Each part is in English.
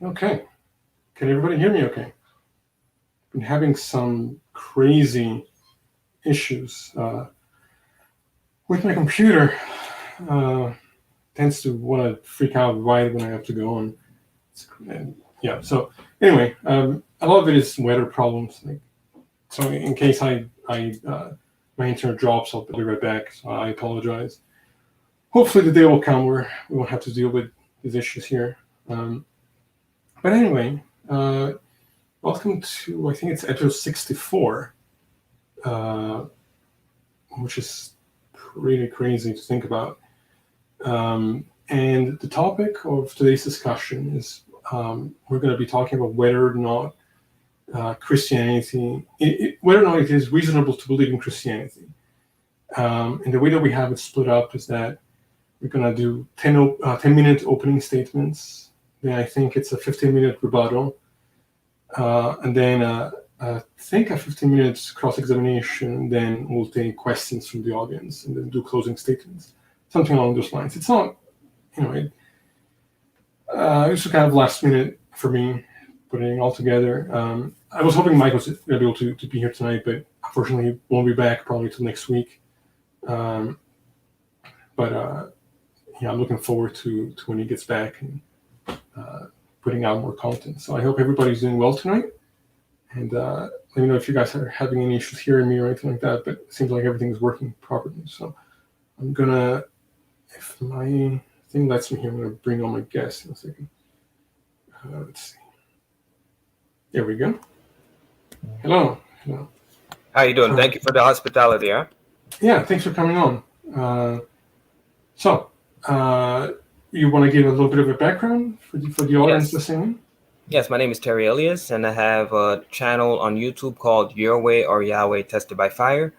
Okay. Can everybody hear me okay? Been having some crazy issues with my computer. Tends to want to freak out right when I have to go on. Yeah, so anyway, a lot of it is weather problems. So in case my internet drops, I'll be right back. So I apologize. Hopefully the day will come where we won't have to deal with these issues here. But anyway, welcome to, I think it's episode 64, which is pretty crazy to think about. And the topic of today's discussion is we're going to be talking about whether or not Christianity, whether or not it is reasonable to believe in Christianity. And the way that we have it split up is that we're going to do 10-minute opening statements. Then I think it's a 15-minute rebuttal. And then I think a 15-minute cross-examination. Then we'll take questions from the audience and then do closing statements. Something along those lines. It's not, it was kind of last minute for me putting it all together. I was hoping Mike was going to be able to be here tonight, but unfortunately he won't be back probably till next week. But I'm looking forward to when he gets back and putting out more content. So I hope everybody's doing well tonight. And let me know if you guys are having any issues hearing me or anything like that, but it seems like everything is working properly. So I'm going to, if my thing lets me here, I'm going to bring on my guest in a second. Let's see. There we go. Hello. How you doing? Thank you for the hospitality, huh? Yeah, thanks for coming on. So you want to give a little bit of a background for the audience listening? Yes, my name is Terry Elias, and I have a channel on YouTube called Your Way or Yahweh Tested by Fire.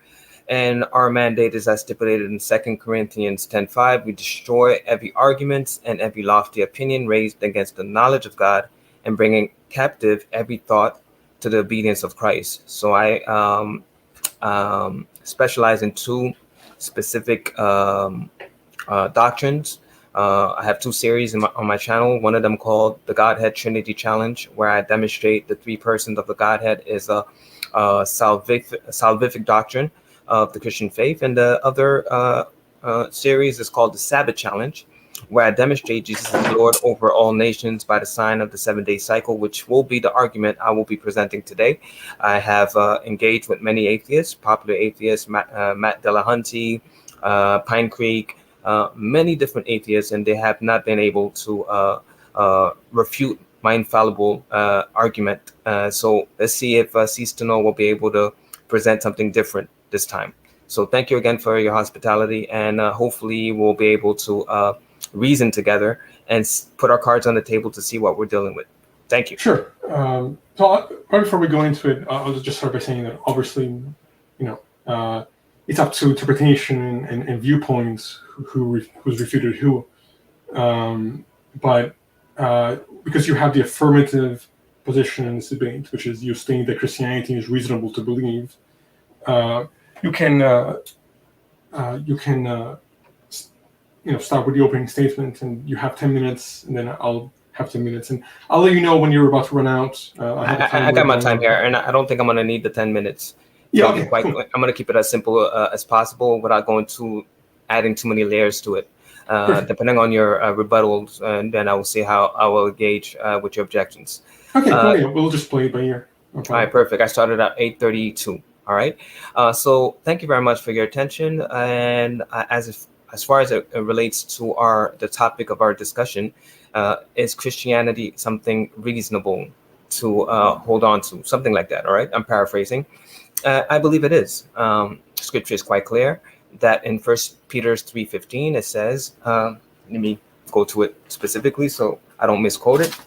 And our mandate is as stipulated in 2 Corinthians 10:5. We destroy every argument and every lofty opinion raised against the knowledge of God, and bringing captive every thought to the obedience of Christ. So I specialize in two specific doctrines. I have two series on my channel. One of them called the Godhead Trinity Challenge, where I demonstrate the three persons of the Godhead is a salvific doctrine of the Christian faith. And the other series is called the Sabbath Challenge, where I demonstrate Jesus is Lord over all nations by the sign of the 7-day cycle, which will be the argument I will be presenting today. I have engaged with many atheists, popular atheists, Matt Delahunty, Pine Creek, many different atheists, and they have not been able to refute my infallible argument. So let's see if CeasetoKnow will be able to present something different this time. So thank you again for your hospitality, and hopefully we'll be able to reason together and put our cards on the table to see what we're dealing with. Thank you. Sure. So right before we go into it, I'll just start by saying that obviously, it's up to interpretation and viewpoints who's refuted who. But because you have the affirmative position in this debate, which is you stating that Christianity is reasonable to believe, you can start with the opening statement, and you have 10 minutes, and then I'll have 10 minutes, and I'll let you know when you're about to run out. I got my time here, and I don't think I'm going to need the 10 minutes. Yeah, okay, cool. I'm going to keep it as simple as possible without going to adding too many layers to it. Depending on your rebuttals, and then I will see how I will engage with your objections. Okay, cool. Yeah, we'll just play it by ear. Okay. All right, perfect. I started at 8:32. All right. So thank you very much for your attention. And as far as it relates to the topic of our discussion, is Christianity something reasonable to hold on to? Something like that. All right. I'm paraphrasing. I believe it is. Scripture is quite clear that in 1 Peter 3:15 it says, let me go to it specifically so I don't misquote it.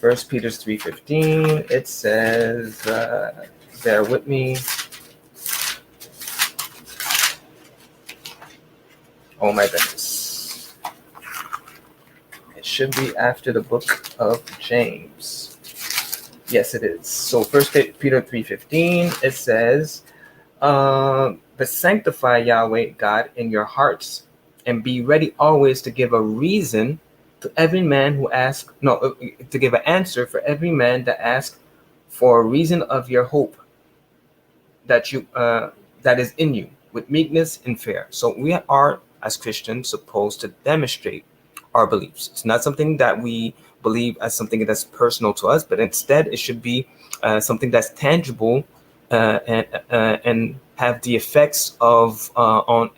1 Peter 3:15, it says, bear with me. Oh my goodness. It should be after the book of James. Yes, it is. So 1 Peter 3:15, it says, but sanctify Yahweh God in your hearts, and be ready always to give a reason to every man who asks, no, to give an answer for every man that asks for a reason of your hope that you that is in you with meekness and fear. So we are, as Christians, supposed to demonstrate our beliefs. It's not something that we believe as something that's personal to us, but instead it should be something that's tangible and have the effects of on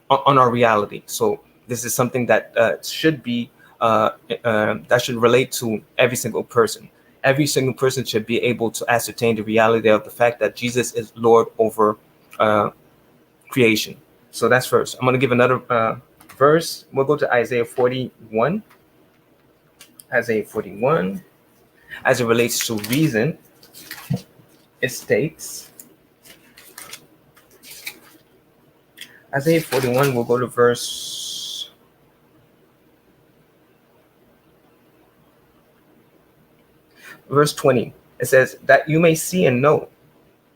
our reality. So this is something that should be that should relate to every single person. Every single person should be able to ascertain the reality of the fact that Jesus is Lord over creation. So that's first. I'm going to give another verse. We'll go to Isaiah 41. Isaiah 41, as it relates to reason, it states, Isaiah 41, we'll go to verse 20. It says, that you may see and know.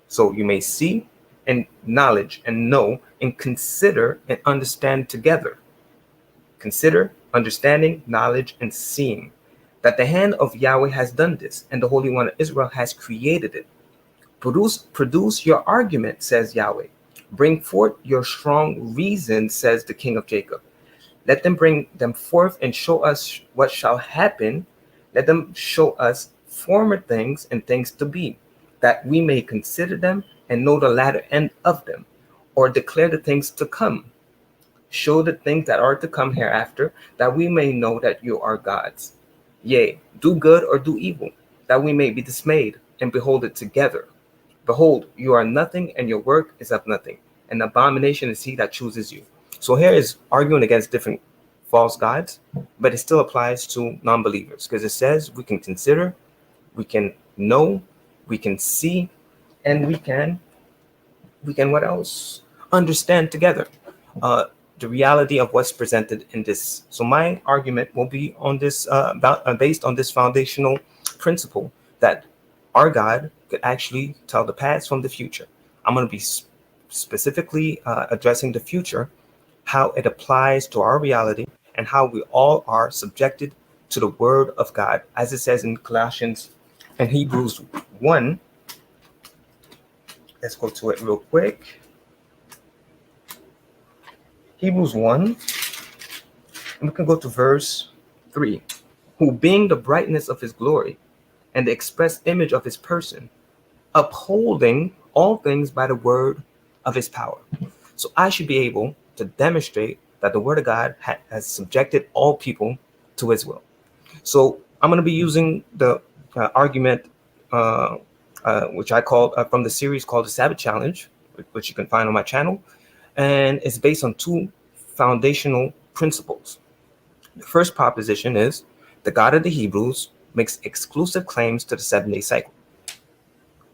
So you may see and knowledge and know and consider and understand together. Consider, understanding, knowledge, and seeing that the hand of Yahweh has done this, and the Holy One of Israel has created it. Produce your argument, says Yahweh. Bring forth your strong reason, says the King of Jacob. Let them bring them forth and show us what shall happen. Let them show us former things and things to be, that we may consider them and know the latter end of them, or declare the things to come. Show the things that are to come hereafter, that we may know that you are gods. Yea, do good or do evil, that we may be dismayed and behold it together. Behold, you are nothing, and your work is of nothing. An abomination is he that chooses you. So here is arguing against different false gods, but it still applies to non-believers, because it says we can consider, we can know, we can see, and we can what else? Understand together the reality of what's presented in this. So my argument will be on this based on this foundational principle that our God could actually tell the past from the future. I'm going to be specifically addressing the future, how it applies to our reality, and how we all are subjected to the word of God, as it says in Colossians and Hebrews 1. Let's go to it real quick. Hebrews 1, and we can go to verse 3. Who being the brightness of his glory and the express image of his person, upholding all things by the word of his power. So I should be able to demonstrate that the word of God has subjected all people to his will. So I'm going to be using the argument which I call from the series called the Sabbath Challenge, which you can find on my channel. And it's based on two foundational principles. The first proposition is the God of the Hebrews makes exclusive claims to the 7-day cycle.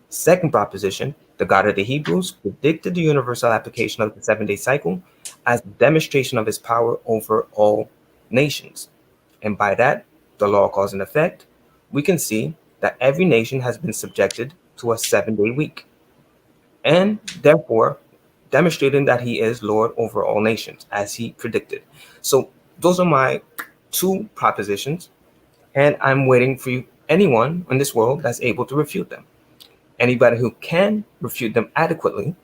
Second proposition, the God of the Hebrews predicted the universal application of the 7-day cycle as a demonstration of his power over all nations. And by that, the law cause and effect, we can see that every nation has been subjected to a 7-day week, and therefore demonstrating that he is Lord over all nations, as he predicted. So those are my two propositions, and I'm waiting for anyone in this world that's able to refute them. Anybody who can refute them adequately,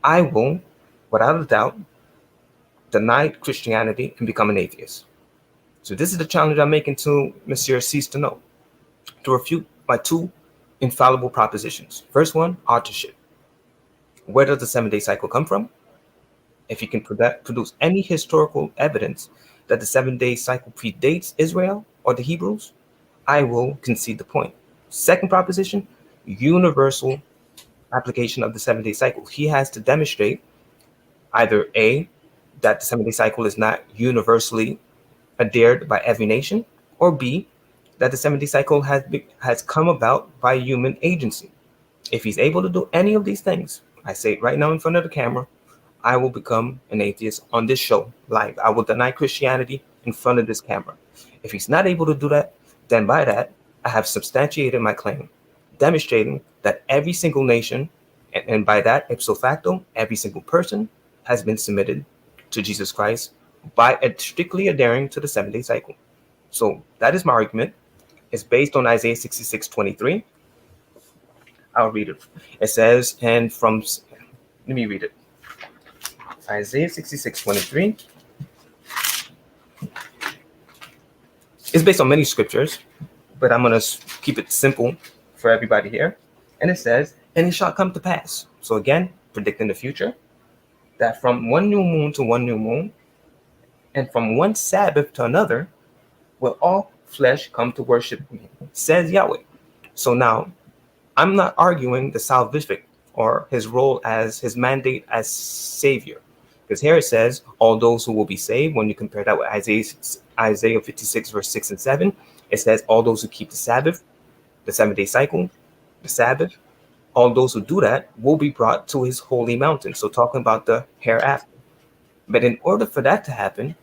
I will, without a doubt, deny Christianity and become an atheist. So this is the challenge I'm making to Monsieur CeasetoKnow, to refute my two infallible propositions. First one, authorship. Where does the 7-day cycle come from? If you can produce any historical evidence that the 7-day cycle predates Israel or the Hebrews, I will concede the point. Second proposition, universal application of the 7-day cycle. He has to demonstrate either A, that the 7-day cycle is not universally adhered by every nation, or B, that the 7-day cycle has come about by human agency. If he's able to do any of these things, I say it right now in front of the camera, I will become an atheist on this show live. I will deny Christianity in front of this camera. If he's not able to do that, then by that, I have substantiated my claim, demonstrating that every single nation, and by that, ipso facto, every single person has been submitted to Jesus Christ by strictly adhering to the 7-day cycle. So that is my argument. It's based on Isaiah 66:23. I'll read it. It says, and from, let me read it. Isaiah 66:23. It's based on many scriptures, but I'm going to keep it simple for everybody here. And it says, and it shall come to pass. So again, predicting the future, that from one new moon to one new moon, and from one Sabbath to another, will all flesh come to worship me, says Yahweh. So now, I'm not arguing the salvific or his role as his mandate as savior. Because here it says, all those who will be saved, when you compare that with Isaiah 56, verse 6 and 7, it says, all those who keep the Sabbath, the 7-day cycle, the Sabbath, all those who do that will be brought to his holy mountain. So talking about the hereafter. But in order for that to happen,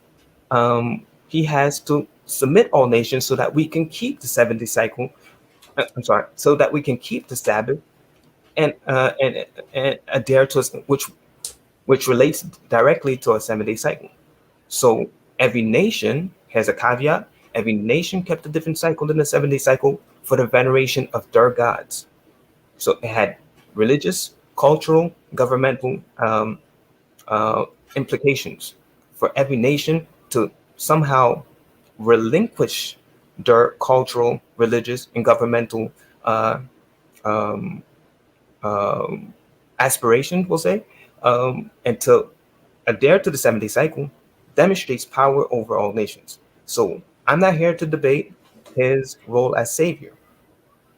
he has to submit all nations so that we can keep the 7-day cycle. So that we can keep the Sabbath and adhere to us, which relates directly to a 7-day cycle. So every nation has a caveat. Every nation kept a different cycle than the 7-day cycle for the veneration of their gods. So it had religious, cultural, governmental implications for every nation to somehow relinquish their cultural, religious, and governmental aspirations, we'll say, and to adhere to the 7-day cycle demonstrates power over all nations. So I'm not here to debate his role as savior.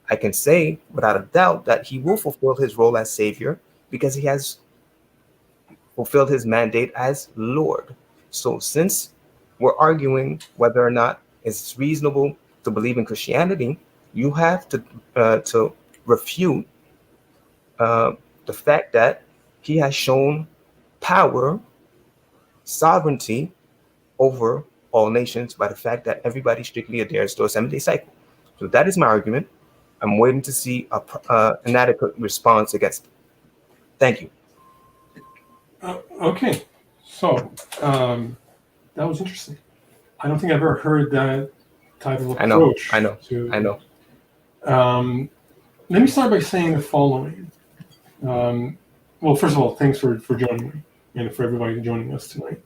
I can say without a doubt that he will fulfill his role as savior because he has fulfilled his mandate as Lord. So since we're arguing whether or not it's reasonable to believe in Christianity, you have to refute the fact that he has shown power, sovereignty over all nations by the fact that everybody strictly adheres to a 7-day cycle. So that is my argument. I'm waiting to see an adequate response against it. Thank you. Okay, so that was interesting. I don't think I've ever heard that type of approach. I know. Let me start by saying the following. Well, first of all, thanks for joining me and for everybody joining us tonight.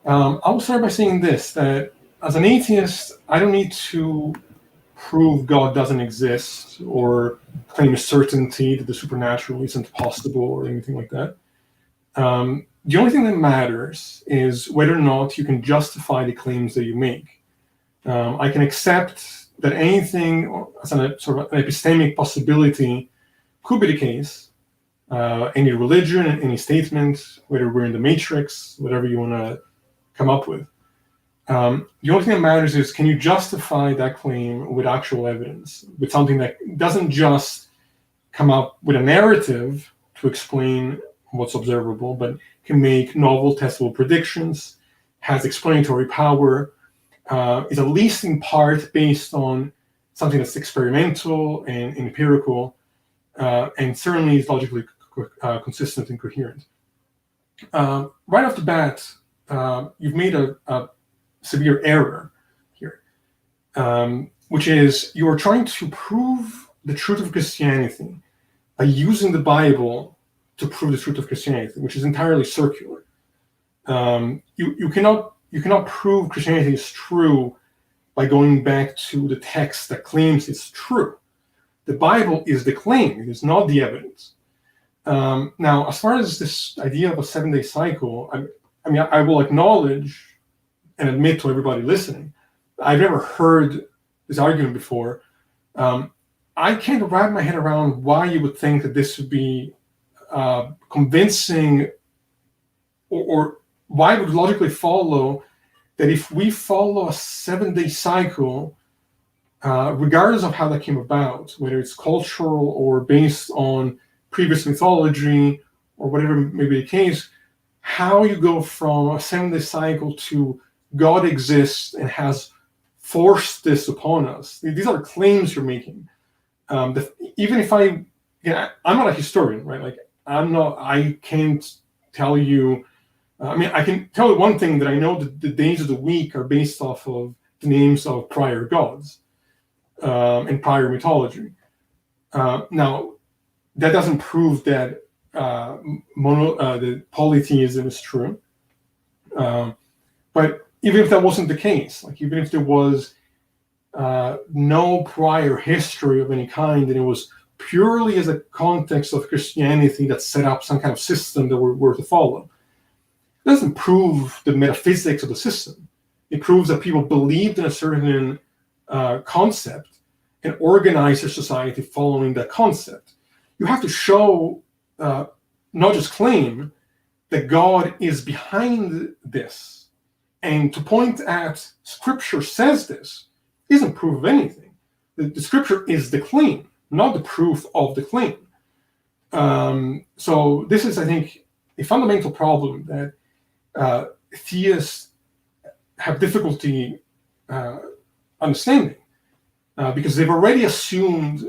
I will start by saying this, that as an atheist, I don't need to prove God doesn't exist or claim a certainty that the supernatural isn't possible or anything like that. The only thing that matters is whether or not you can justify the claims that you make. I can accept that anything as a sort of an epistemic possibility could be the case. Any religion, any statement, whether we're in the matrix, whatever you want to come up with. The only thing that matters is, can you justify that claim with actual evidence, with something that doesn't just come up with a narrative to explain what's observable, but can make novel, testable predictions, has explanatory power, is at least in part based on something that's experimental and empirical, and certainly is logically consistent and coherent. Right off the bat, you've made a severe error here, which is you're trying to prove the truth of Christianity by using the Bible to prove the truth of Christianity, which is entirely circular. You cannot prove Christianity is true by going back to the text that claims it's true. The Bible is the claim; it is not the evidence. Now, as far as this idea of a 7-day cycle, I will acknowledge and admit to everybody listening, I've never heard this argument before. I can't wrap my head around why you would think that this would be convincing, or why it would logically follow that if we follow a 7-day cycle, regardless of how that came about, whether it's cultural or based on previous mythology or whatever may be the case, how you go from a 7-day cycle to God exists and has forced this upon us. These are claims you're making. Even if I'm not a historian, right? Like I can't tell you. I can tell you one thing, that I know that the days of the week are based off of the names of prior gods and prior mythology. Now, that doesn't prove that the polytheism is true. But even if that wasn't the case, like even if there was no prior history of any kind, and it was purely as a context of Christianity that set up some kind of system that we're to follow, it doesn't prove the metaphysics of the system. It proves that people believed in a certain concept and organized their society following that concept. You have to show, not just claim, that God is behind this. And to point at Scripture says this isn't proof of anything. The Scripture is the claim, not the proof of the claim. So this is, I think, a fundamental problem that theists have difficulty understanding, because they've already assumed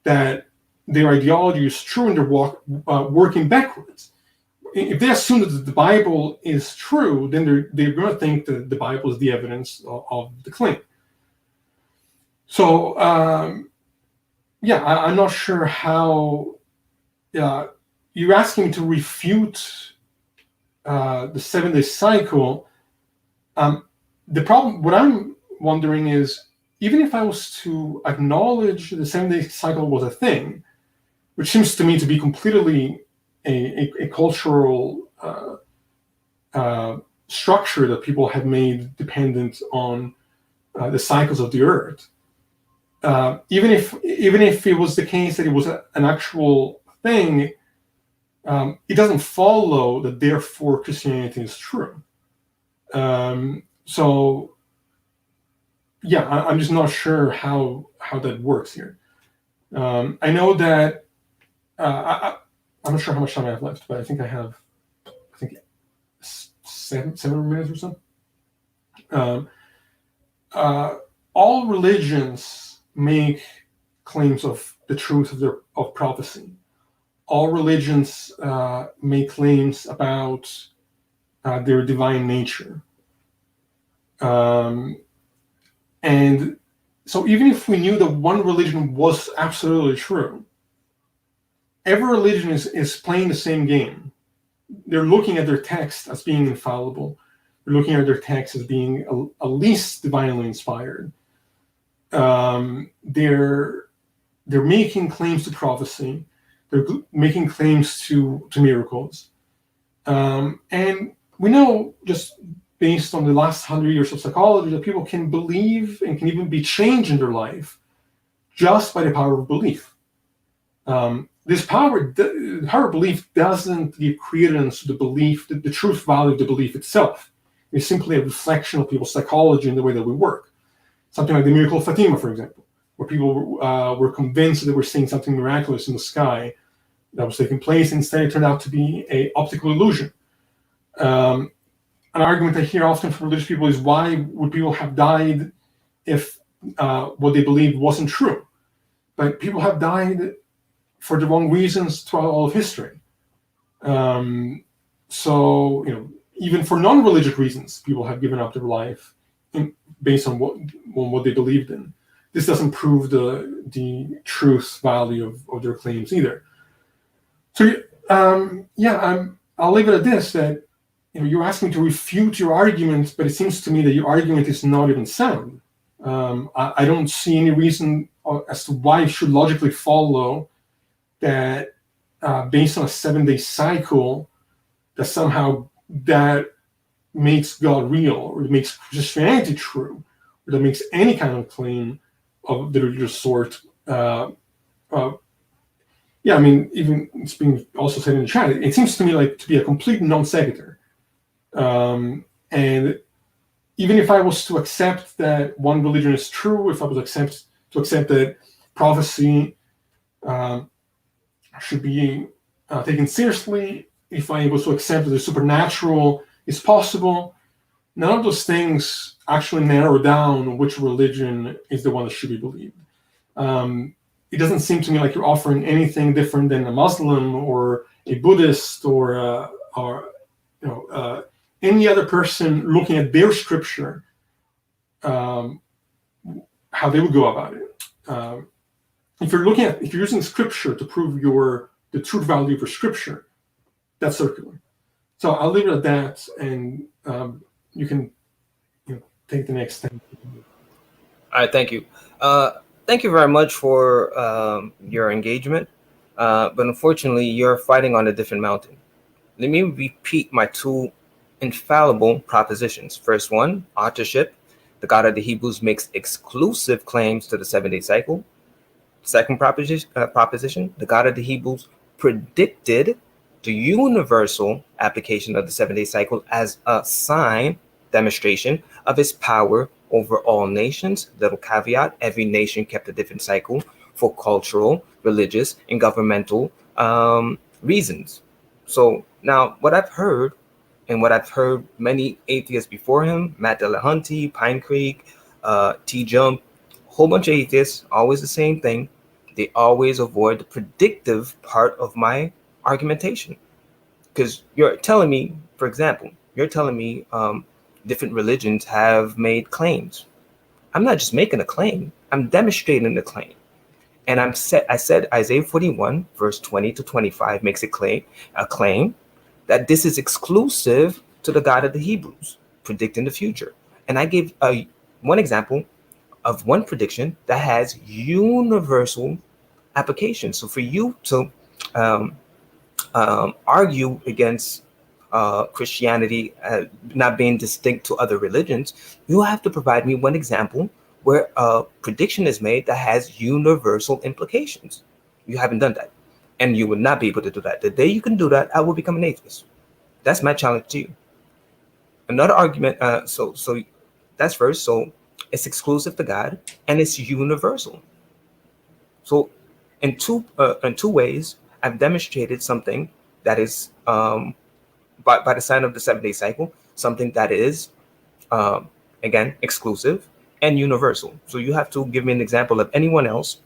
that their ideology is true and they're working backwards. If they assume that the Bible is true, then they're going to think that the Bible is the evidence of the claim. So, I'm not sure how you're asking me to refute the 7-day cycle. The problem, what I'm wondering is, even if I was to acknowledge the 7-day cycle was a thing, which seems to me to be completely a cultural structure that people have made dependent on the cycles of the earth. Even if it was the case that it was an actual thing, it doesn't follow that therefore Christianity is true. So, I'm just not sure how that works here. I know that I'm not sure how much time I have left, but I think I have, 7 minutes or so. All religions make claims of the truth of prophecy. All religions make claims about their divine nature. And so even if we knew that one religion was absolutely true, every religion is playing the same game. They're looking at their text as being infallible. They're looking at their text as being at least divinely inspired. They're making claims to prophecy. They're making claims to miracles. And we know, just based on the last 100 years of psychology, that people can believe and can even be changed in their life just by the power of belief. This power of belief doesn't give credence to the belief, the truth value of the belief itself. It's simply a reflection of people's psychology and the way that we work. Something like the miracle of Fatima, for example, where people were convinced that they were seeing something miraculous in the sky that was taking place. Instead, it turned out to be an optical illusion. An argument I hear often from religious people is, why would people have died if what they believed wasn't true? But people have died for the wrong reasons throughout all of history. So, even for non-religious reasons, people have given up their life based on what they believed in. This doesn't prove the truth value of their claims either. So, I'll leave it at this, that you're asking me to refute your argument, but it seems to me that your argument is not even sound. I don't see any reason as to why it should logically follow that based on a 7-day cycle, that somehow that makes God real, or it makes Christianity true, or that makes any kind of claim of the religious sort. Even it's being also said in the chat, it seems to me like to be a complete non sequitur. And even if I was to accept that one religion is true, if I was to accept that prophecy should be taken seriously, if I was to accept that the supernatural is possible, none of those things actually narrow down which religion is the one that should be believed. It doesn't seem to me like you're offering anything different than a Muslim or a Buddhist or any other person looking at their scripture how they would go about it. If you're using scripture to prove the truth value of your scripture, that's circular. So I'll leave it at that, and you can take the next step. All right, thank you. Thank you very much for your engagement. But unfortunately, you're fighting on a different mountain. Let me repeat my two infallible propositions. First one, authorship. The God of the Hebrews makes exclusive claims to the 7-day cycle. Second proposition, the God of the Hebrews predicted the universal application of the 7-day cycle as a sign, demonstration of his power over all nations. Little caveat, every nation kept a different cycle for cultural, religious, and governmental reasons. So now what I've heard, and what I've heard many atheists before him, Matt Dillahunty, Pine Creek, T-Jump, whole bunch of atheists, always the same thing. They always avoid the predictive part of my argumentation. Because you're telling me, for example, different religions have made claims. I'm not just making a claim, I'm demonstrating the claim. And I said Isaiah 41, verse 20 to 25 makes a claim that this is exclusive to the God of the Hebrews, predicting the future. And I gave one example of one prediction that has universal application. So for you to argue against Christianity not being distinct to other religions, you have to provide me one example where a prediction is made that has universal implications. You haven't done that, and you will not be able to do that. The day you can do that, I will become an atheist. That's my challenge to you. Another argument, so that's first. So it's exclusive to God and it's universal. So in two ways, I've demonstrated something that is by the sign of the 7-day cycle, something that is again exclusive and universal. So you have to give me an example of anyone else,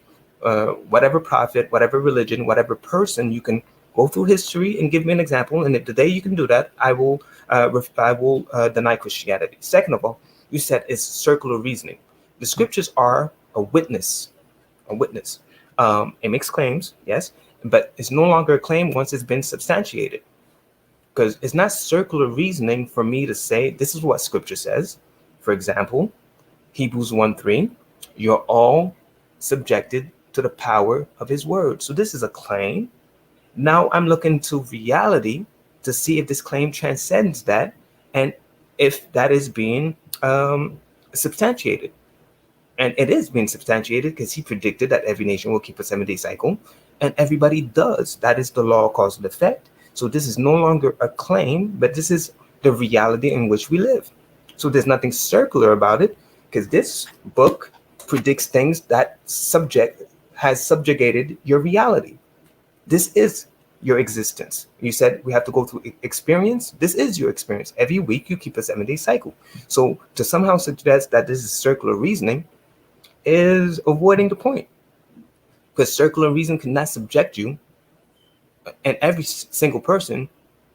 whatever prophet, whatever religion, whatever person. You can go through history and give me an example. And if the day you can do that, I will deny Christianity. Second of all, you said it's circular reasoning. The scriptures are a witness. It makes claims, yes, but it's no longer a claim once it's been substantiated. Because it's not circular reasoning for me to say this is what scripture says. For example, Hebrews 1:3, you're all subjected to the power of his word. So this is a claim. Now I'm looking to reality to see if this claim transcends that and if that is being substantiated. And it is being substantiated because he predicted that every nation will keep a 7-day cycle, and everybody does. That is the law of cause and effect. So this is no longer a claim, but this is the reality in which we live. So there's nothing circular about it, because this book predicts things that has subjugated your reality. This is your existence. You said we have to go through experience. This is your experience. Every week you keep a 7-day cycle. So to somehow suggest that this is circular reasoning is avoiding the point, because circular reason cannot subject you and every single person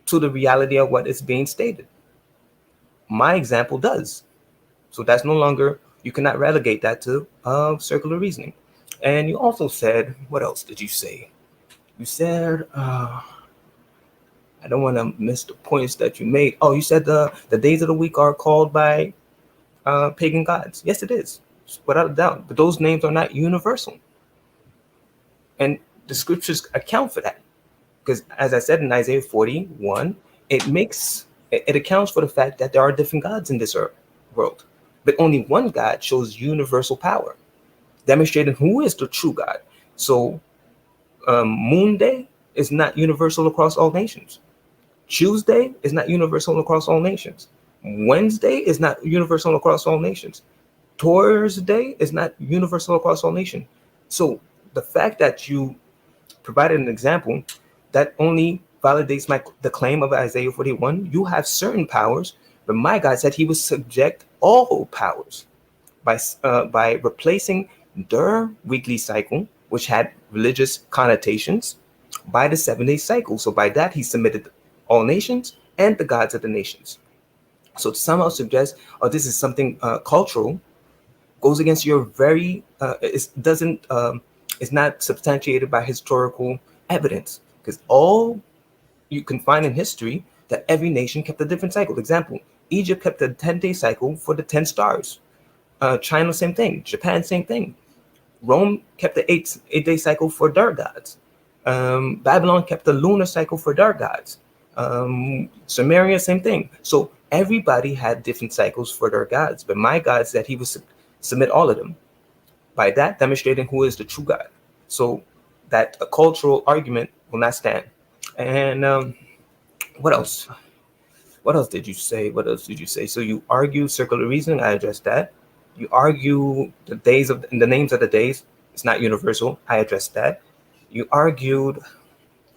to the reality of what is being stated. My example does. So that's no longer, you cannot relegate that to circular reasoning. And you also said, what else did you say? You said, I don't want to miss the points that you made. Oh, you said the days of the week are called by pagan gods. Yes, it is, without a doubt. But those names are not universal. And the scriptures account for that. Because as I said in Isaiah 41, it accounts for the fact that there are different gods in this world. But only one God shows universal power, demonstrating who is the true God. So Moon Day is not universal across all nations. Tuesday is not universal across all nations. Wednesday is not universal across all nations. Thursday is not universal across all nations. So the fact that you provided an example that only validates the claim of Isaiah 41, you have certain powers, but my God said he would subject all powers by replacing their weekly cycle, which had religious connotations, by the 7-day cycle. So by that, he submitted all nations and the gods of the nations. So to somehow suggest, oh, this is something cultural, goes against your very it's not substantiated by historical evidence, because all you can find in history that every nation kept a different cycle. Example, Egypt kept a 10-day cycle for the 10 stars. China, same thing. Japan, same thing. Rome kept the eight-day cycle for their gods. Babylon kept the lunar cycle for their gods. Samaria, same thing. So everybody had different cycles for their gods, but my God said he would submit all of them. By that, demonstrating who is the true God. So that a cultural argument will not stand. And what else? What else did you say? What else did you say? So you argue circular reasoning. I addressed that. You argue the names of the days. It's not universal. I addressed that. You argued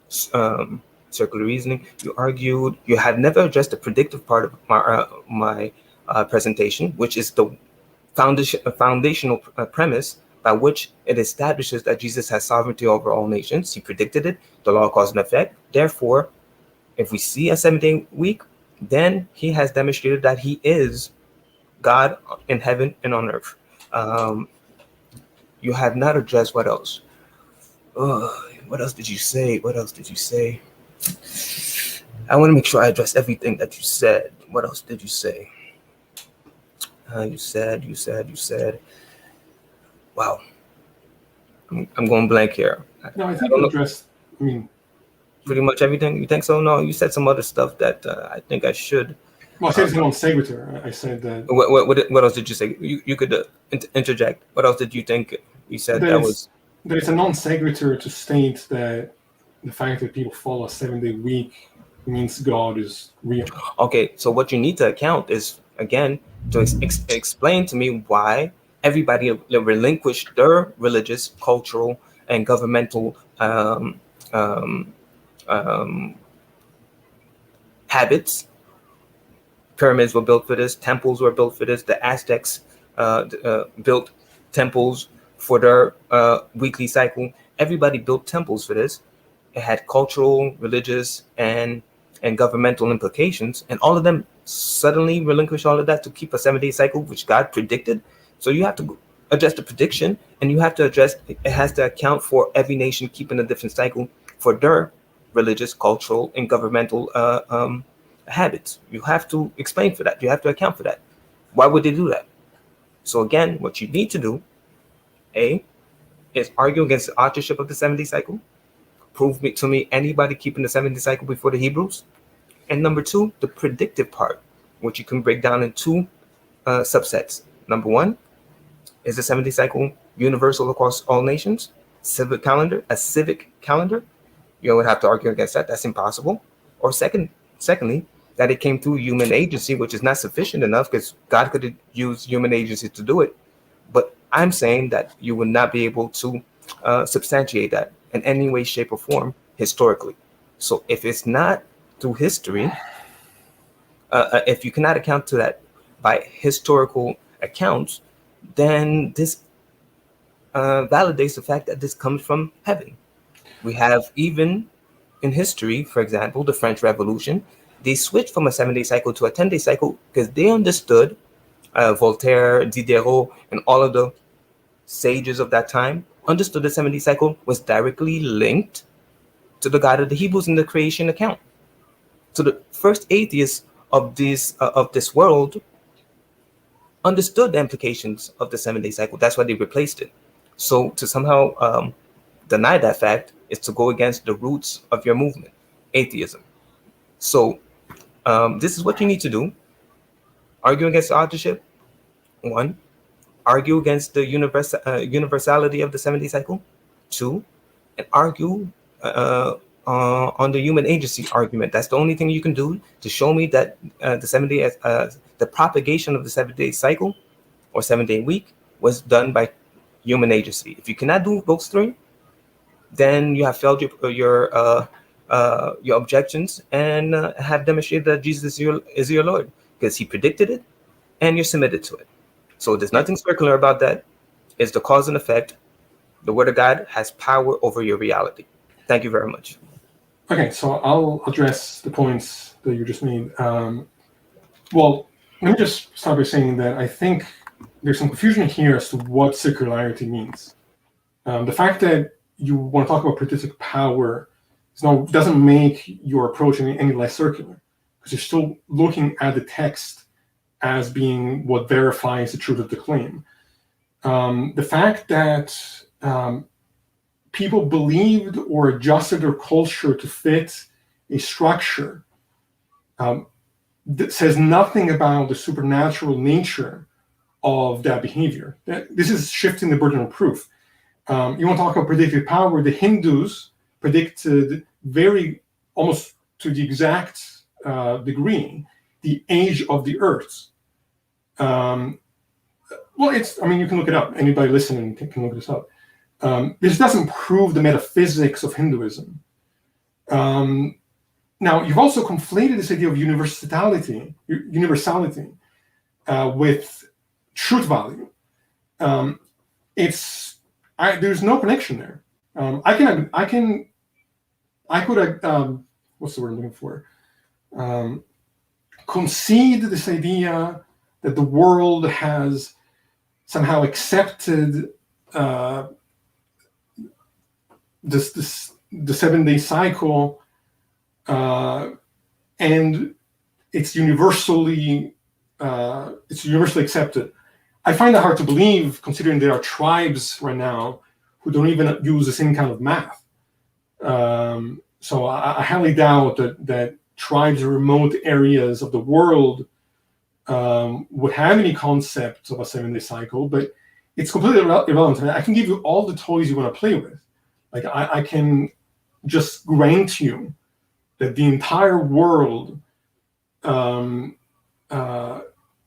circular reasoning. You argued. You had never addressed the predictive part of my presentation, which is the foundational premise by which it establishes that Jesus has sovereignty over all nations. He predicted it. The law, cause and effect. Therefore, if we see a 7-day week, then he has demonstrated that he is God in heaven and on earth. You have not addressed what else? What else did you say? What else did you say? I want to make sure I address everything that you said. What else did you say? You said. Wow. I'm going blank here. No, I think you addressed, pretty much everything. You think so? No, you said some other stuff that I think I should. Well, I said it's a non sequitur. I said that. What else did you say? You could interject. What else did you think you said that was? That it's a non sequitur to state that the fact that people follow a 7-day week means God is real. Okay, so what you need to account is, again, to explain to me why everybody relinquished their religious, cultural, and governmental habits. Pyramids were built for this. Temples were built for this. The Aztecs built temples for their weekly cycle. Everybody built temples for this. It had cultural, religious, and governmental implications, and all of them suddenly relinquish all of that to keep a 7-day cycle, which God predicted. So you have to address the prediction, and you have to address, it has to account for every nation keeping a different cycle for their religious, cultural, and governmental habits. You have to explain for that. You have to account for that. Why would they do that? So again, what you need to do, A, is argue against the authorship of the 7-day cycle. Prove to me anybody keeping the 7-day cycle before the Hebrews. And number 2, the predictive part, which you can break down in 2 subsets. Number 1, is the 7-day cycle universal across all nations? A civic calendar? You would have to argue against that. That's impossible. Or secondly, that it came through human agency, which is not sufficient enough because God could have used human agency to do it. But I'm saying that you would not be able to substantiate that in any way, shape, or form historically. So if it's not through history, if you cannot account to that by historical accounts, then this validates the fact that this comes from heaven. We have, even in history, for example, the French Revolution, they switched from a 7-day cycle to a 10-day cycle because they understood, Voltaire, Diderot, and all of the sages of that time understood the 7-day cycle was directly linked to the God of the Hebrews in the creation account. So the first atheists of this world understood the implications of the 7-day cycle. That's why they replaced it. So to somehow deny that fact is to go against the roots of your movement, atheism. So this is what you need to do. Argue against authorship, 1. Argue against the universality of the 7-day cycle, 2. And argue on the human agency argument. That's the only thing you can do to show me that the propagation of the 7-day cycle or 7-day week was done by human agency. If you cannot do those 3, then you have failed your objections and have demonstrated that Jesus is your Lord, because he predicted it and you're submitted to it. So there's nothing circular about that. It's the cause and effect. The word of God has power over your reality. Thank you very much. Okay, so I'll address the points that you just made. Well, let me just start by saying that I think there's some confusion here as to what circularity means. The fact that you want to talk about predictive power doesn't make your approach any less circular, because you're still looking at the text as being what verifies the truth of the claim. The fact that people believed or adjusted their culture to fit a structure that says nothing about the supernatural nature of that behavior. This is shifting the burden of proof. You want to talk about predictive power? The Hindus predicted almost to the exact degree the age of the earth. You can look it up. Anybody listening can look this up. This doesn't prove the metaphysics of Hinduism. Now, you've also conflated this idea of universality with truth value. There's no connection there. I could what's the word I'm looking for? Concede this idea that the world has somehow accepted the 7-day cycle, and it's universally accepted. I find that hard to believe, considering there are tribes right now who don't even use the same kind of math. So I highly doubt that tribes in remote areas of the world would have any concept of a 7-day cycle, but it's completely irrelevant. I can give you all the toys you want to play with. Like I can just grant you that the entire world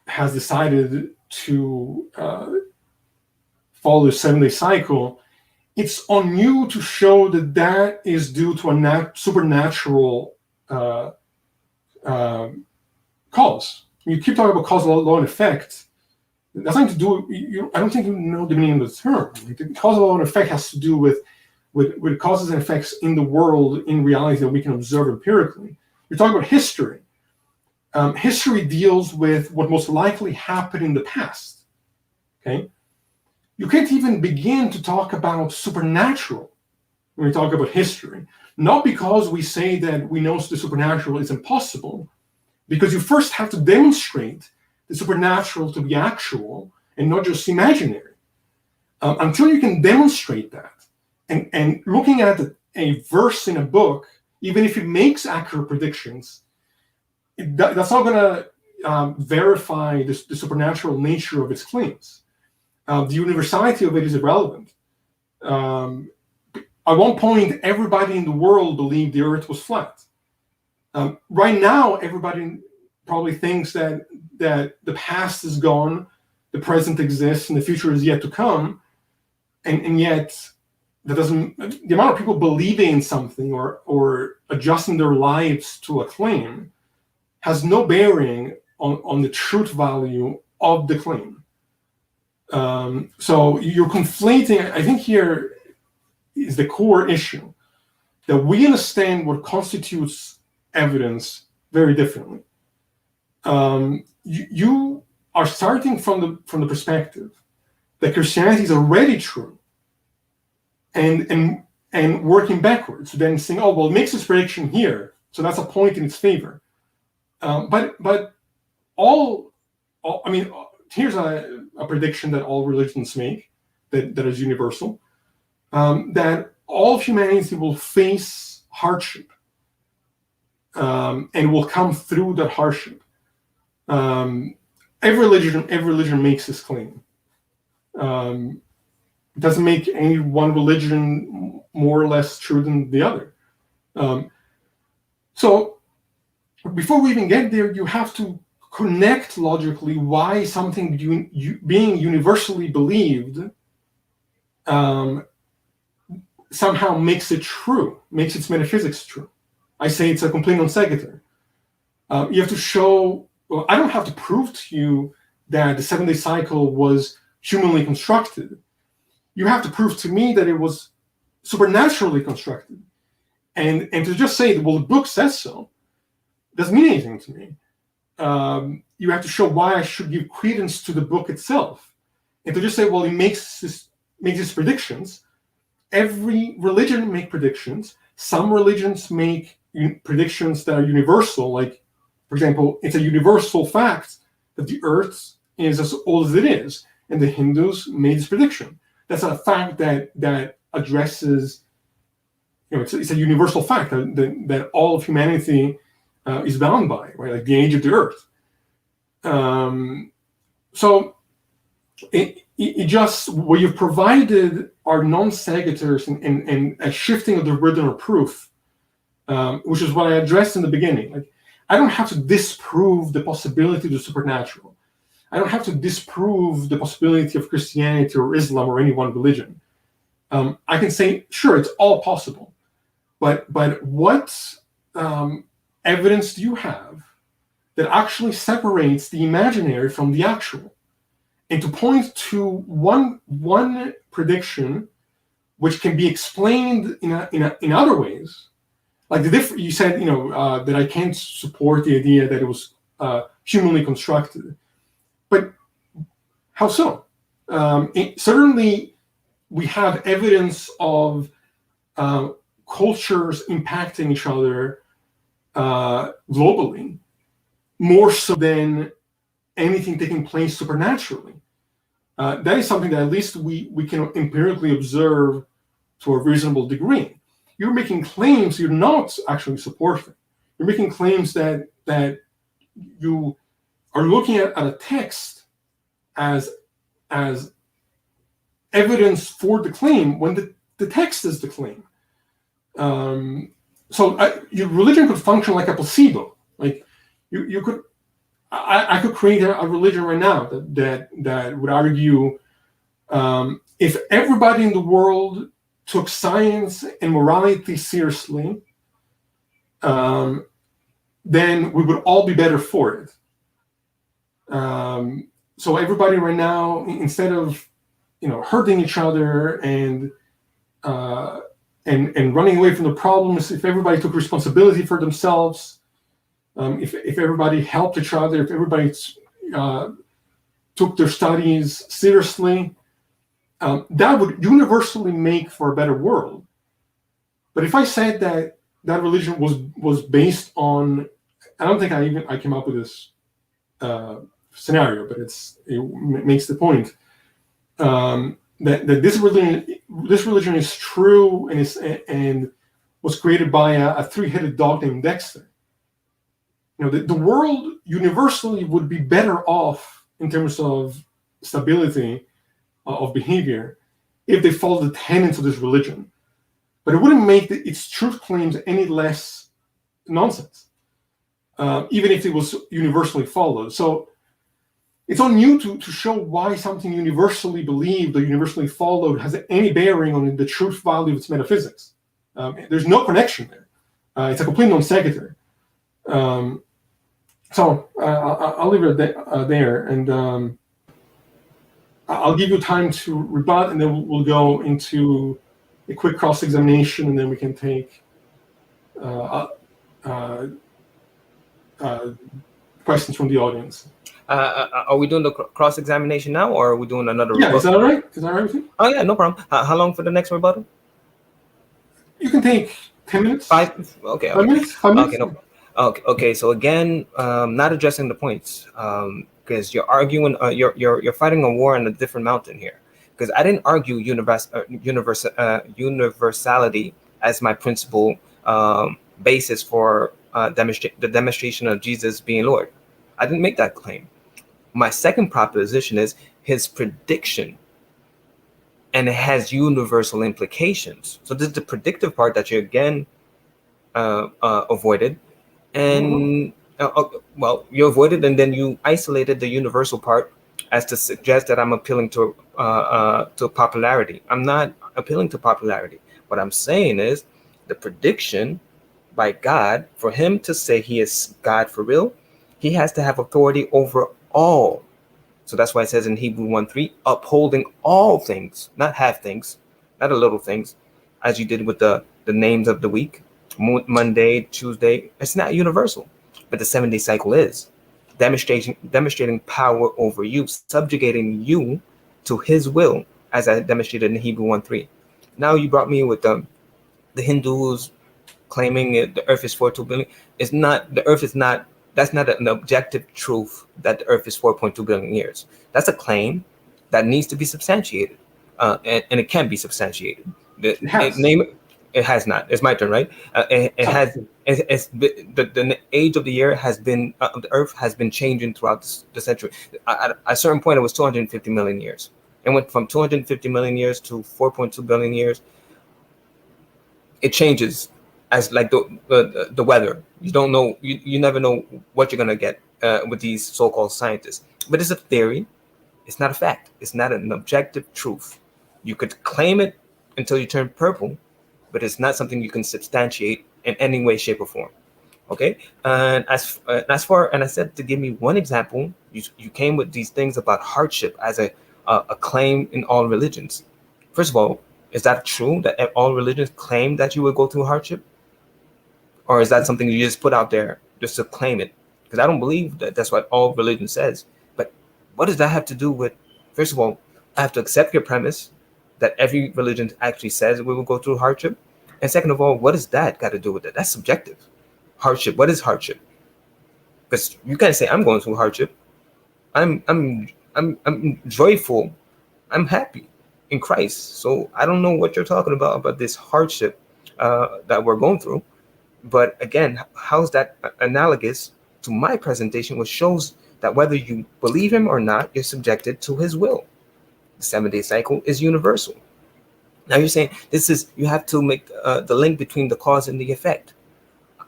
has decided to follow the 7-day cycle. It's on you to show that is due to a supernatural cause. You keep talking about causal law and effect. That's nothing to do. I don't think you know the meaning of the term. The causal law and effect has to do with causes and effects in the world, in reality, that we can observe empirically. You're talking about history. History deals with what most likely happened in the past. Okay, you can't even begin to talk about supernatural when we talk about history. Not because we say that we know the supernatural is impossible, because you first have to demonstrate the supernatural to be actual and not just imaginary. Until you can demonstrate that, and looking at a verse in a book, even if it makes accurate predictions, that's not going to verify the supernatural nature of its claims. The universality of it is irrelevant. At one point, everybody in the world believed the earth was flat. Right now, everybody probably thinks that the past is gone, the present exists, and the future is yet to come. And yet, that doesn't. The amount of people believing in something or adjusting their lives to a claim has no bearing on the truth value of the claim. So you're conflating. I think here is the core issue, that we understand what constitutes evidence very differently. You are starting from the perspective that Christianity is already true, and working backwards, then saying, oh well, it makes this prediction here, so that's a point in its favor. But here's a prediction that all religions make, that is universal, that all of humanity will face hardship, and will come through that hardship. Every religion makes this claim. It doesn't make any one religion more or less true than the other. So before we even get there, you have to connect logically why something being universally believed somehow makes it true, makes its metaphysics true. I say it's a complete non sequitur. You have to show. Well, I don't have to prove to you that the 7-day cycle was humanly constructed. You have to prove to me that it was supernaturally constructed. And to just say, well, the book says so, doesn't mean anything to me. You have to show why I should give credence to the book itself. And to just say, well, he makes these predictions. Every religion make predictions. Some religions make predictions that are universal. Like, for example, it's a universal fact that the earth is as old as it is. And the Hindus made this prediction. That's a fact that addresses, it's a universal fact that all of humanity is bound by, right? Like the age of the earth. So it just, what you've provided are non-sequiturs and a shifting of the burden of proof, which is what I addressed in the beginning. Like, I don't have to disprove the possibility of the supernatural. I don't have to disprove the possibility of Christianity or Islam or any one religion. I can say, sure, it's all possible. But what evidence do you have that actually separates the imaginary from the actual? And to point to one prediction which can be explained in other ways, like you said, that I can't support the idea that it was humanly constructed. But how so? Certainly, we have evidence of cultures impacting each other globally, more so than anything taking place supernaturally. That is something that at least we can empirically observe to a reasonable degree. You're making claims you're not actually supporting. You're making claims that you are looking at a text as evidence for the claim when the text is the claim. So your religion could function like a placebo. Like you could. I could create a religion right now that would argue if everybody in the world took science and morality seriously, then we would all be better for it. So everybody right now, instead of hurting each other and running away from the problems, if everybody took responsibility for themselves. If everybody helped each other, if everybody took their studies seriously, that would universally make for a better world. But if I said that religion was based on, I don't think I came up with this scenario, but it makes the point that this religion is true and was created by a three-headed dog named Dexter. The world universally would be better off in terms of stability of behavior if they followed the tenets of this religion. But it wouldn't make its truth claims any less nonsense, even if it was universally followed. So it's on you to show why something universally believed or universally followed has any bearing on the truth value of its metaphysics. There's no connection there. It's a complete non sequitur. So I'll leave it there, and I'll give you time to rebut, and then we'll go into a quick cross-examination, and then we can take questions from the audience. Are we doing the cross-examination now, or are we doing another rebuttal? Is that all right? Is that all right with you? Oh, yeah, no problem. How long for the next rebuttal? You can take 10 minutes. 5? Okay. 5 minutes? 5 minutes? Okay, no problem. Okay. So again, not addressing the points, because you're arguing, you're fighting a war on a different mountain here. Because I didn't argue universality as my principal basis for the demonstration of Jesus being Lord. I didn't make that claim. My second proposition is his prediction, and it has universal implications. So this is the predictive part that you again avoided. And well, you avoided, and then you isolated the universal part as to suggest that I'm appealing to popularity. I'm not appealing to popularity. What I'm saying is the prediction by God, for him to say he is God for real, he has to have authority over all. So that's why it says in Hebrew 1:3, upholding all things, not half things, not a little things, as you did with the names of the week. Monday, Tuesday, it's not universal, but the 7-day cycle is demonstrating power over you, subjugating you to his will, as I demonstrated in Hebrew 1:3. Now you brought me with the Hindus claiming the Earth is 4.2 billion. It's not. The Earth is not. That's not an objective truth that the Earth is 4.2 billion years. That's a claim that needs to be substantiated, and it can be substantiated. It has. It has not. It's my turn, right? It has. The age of the year has been of the Earth has been changing throughout the century. At a certain point, it was 250 million years. It went from 250 million years to 4.2 billion years. It changes as like the weather. You don't know. You never know what you're gonna get with these so-called scientists. But it's a theory. It's not a fact. It's not an objective truth. You could claim it until you turn purple, but it's not something you can substantiate in any way, shape, or form. Okay. And as far, and I said to give me one example, you came with these things about hardship as a claim in all religions. First of all, is that true that all religions claim that you will go through hardship? Or is that something you just put out there just to claim it? Because I don't believe that that's what all religion says. But what does that have to do with, first of all, I have to accept your premise that every religion actually says we will go through hardship. And second of all, what does that got to do with it? That's subjective. Hardship. What is hardship? Because you can't say I'm going through hardship. I'm joyful. I'm happy in Christ. So I don't know what you're talking about this hardship that we're going through. But again, how's that analogous to my presentation, which shows that whether you believe him or not, you're subjected to his will. The 7-day cycle is universal. Now you're saying you have to make the link between the cause and the effect.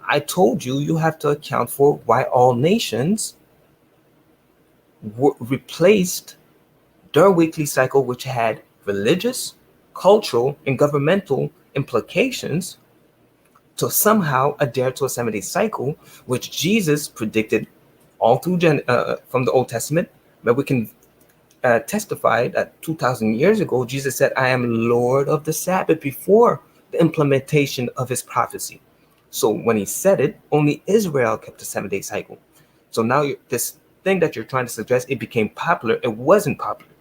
I told you have to account for why all nations replaced their weekly cycle, which had religious, cultural, and governmental implications, to somehow adhere to a 7-day cycle, which Jesus predicted all through from the Old Testament. But we can testify that 2,000 years ago, Jesus said, I am Lord of the Sabbath, before the implementation of his prophecy. So when he said it, only Israel kept a 7-day cycle. So now this thing that you're trying to suggest, it became popular. It wasn't popular.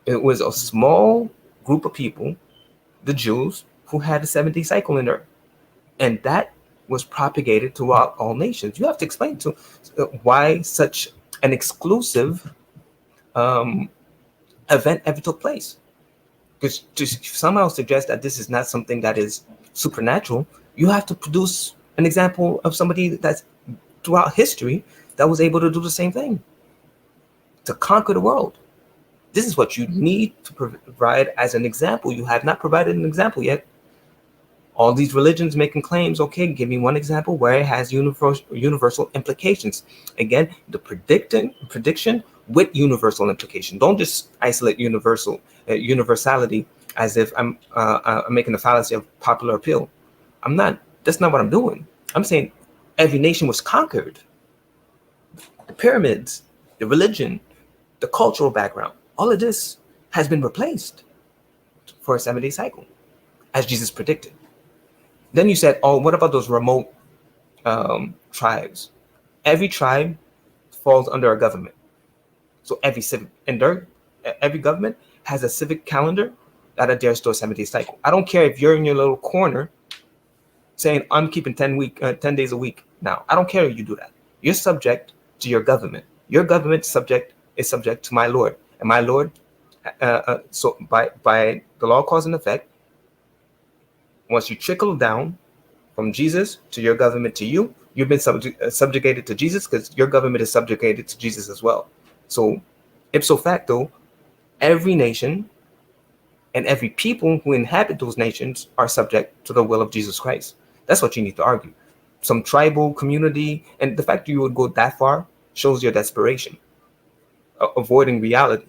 It was a small group of people, the Jews, who had a 7-day cycle in there. And that was propagated throughout all nations. You have to explain to why such an exclusive event ever took place. Because to somehow suggest that this is not something that is supernatural, you have to produce an example of somebody that's throughout history that was able to do the same thing, to conquer the world. This is what you need to provide as an example. You have not provided an example yet. All these religions making claims. Okay, give me one example where it has universal implications. Again, the prediction with universal implication. Don't just isolate universality as if I'm making a fallacy of popular appeal. I'm not. That's not what I'm doing. I'm saying every nation was conquered. The pyramids, the religion, the cultural background, all of this has been replaced for a 7-day cycle, as Jesus predicted. Then you said, oh, what about those remote tribes? Every tribe falls under a government. So every government has a civic calendar that adheres to a 7-day cycle. I don't care if you're in your little corner saying, I'm keeping 10 days a week now. I don't care if you do that. You're subject to your government. Your government is subject to my Lord. And my Lord, so by the law, cause, and effect, once you trickle down from Jesus to your government to you, you've been subjugated to Jesus, because your government is subjugated to Jesus as well. So ipso facto, every nation and every people who inhabit those nations are subject to the will of Jesus Christ. That's what you need to argue. Some tribal community, and the fact that you would go that far shows your desperation, avoiding reality.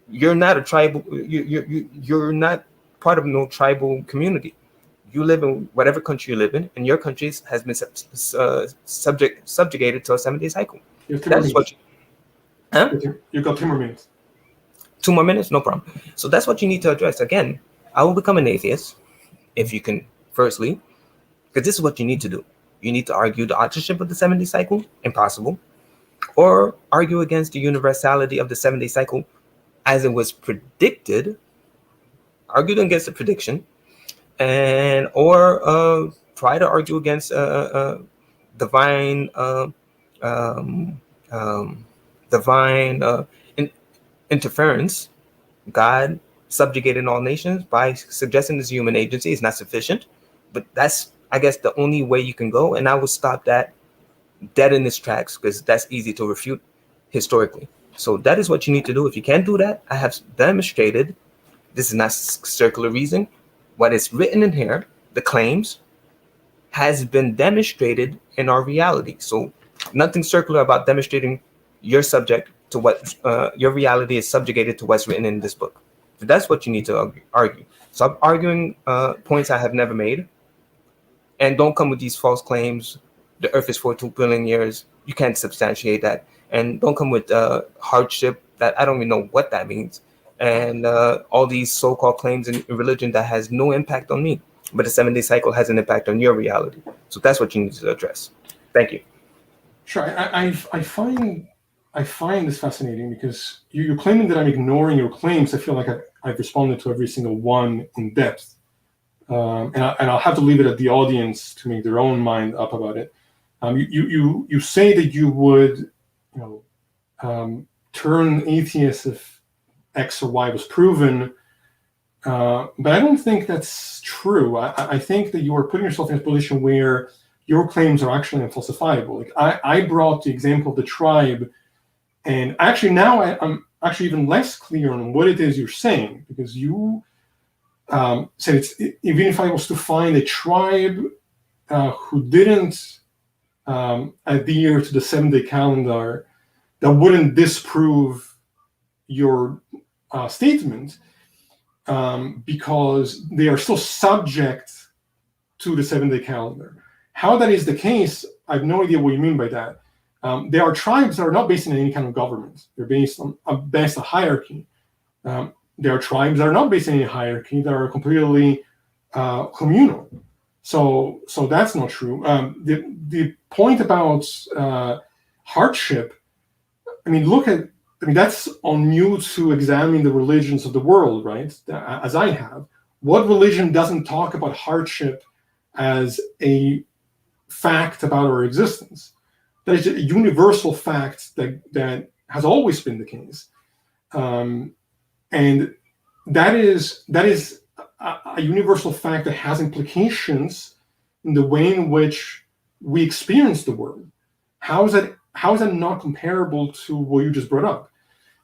You're not a tribal. You're not part of no tribal community. You live in whatever country you live in, and your country has been subjugated to a 7-day cycle. That's what You got 2 more minutes. 2 more minutes? No problem. So that's what you need to address. Again, I will become an atheist if you can, firstly, because this is what you need to do. You need to argue the authorship of the 7-day cycle, impossible, or argue against the universality of the 7-day cycle, as it was predicted, argued against the prediction, and or try to argue against divine um, divine interference, God subjugating all nations, by suggesting this human agency is not sufficient. But that's, I guess, the only way you can go. And I would stop that dead in its tracks, because that's easy to refute historically. So that is what you need to do. If you can't do that, I have demonstrated this is not circular reasoning. What is written in here, the claims, has been demonstrated in our reality. So nothing circular about demonstrating your subject to what your reality is subjugated to what's written in this book. So that's what you need to argue. Stop arguing points I have never made, and don't come with these false claims. The Earth is 42 billion years. You can't substantiate that, and don't come with hardship that I don't even know what that means, and all these so-called claims in religion that has no impact on me, but the 7-day cycle has an impact on your reality. So that's what you need to address. Thank you. Sure. I find this fascinating, because you're claiming that I'm ignoring your claims. I feel like I've responded to every single one in depth, and I'll have to leave it at the audience to make their own mind up about it. You say that you would, turn atheist if X or Y was proven, but I don't think that's true. I think that you are putting yourself in a position where your claims are actually unfalsifiable. Like I brought the example of the tribe, and actually now I'm actually even less clear on what it is you're saying, because you said even if I was to find a tribe who didn't adhere to the 7-day calendar, that wouldn't disprove your statement, because they are still subject to the 7-day calendar. How that is the case, I have no idea what you mean by that. There are tribes that are not based on any kind of government. They're based on a hierarchy. There are tribes that are not based on any hierarchy, that are completely communal. So that's not true. The point about hardship, that's on you to examine the religions of the world, right? As I have. What religion doesn't talk about hardship as a fact about our existence? That is a universal fact that has always been the case, and that is a universal fact that has implications in the way in which we experience the world. How is that not comparable to what you just brought up?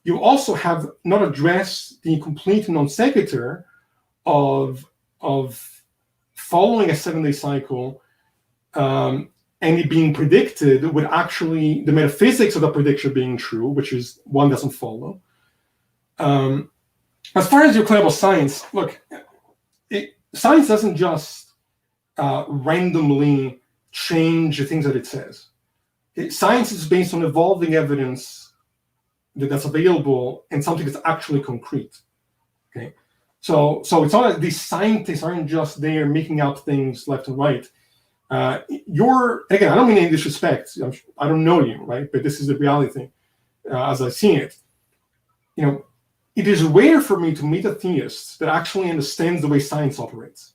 You also have not addressed the complete non sequitur of following a 7-day cycle, and it being predicted with actually the metaphysics of the prediction being true, which is one doesn't follow. As far as your claim about science, look, science doesn't just randomly change the things that it says. Science is based on evolving evidence that's available and something that's actually concrete. Okay, so it's not that these scientists aren't just there making up things left and right. Again, I don't mean any disrespect. I don't know you, right? But this is the reality as I see it. It is rare for me to meet a theist that actually understands the way science operates.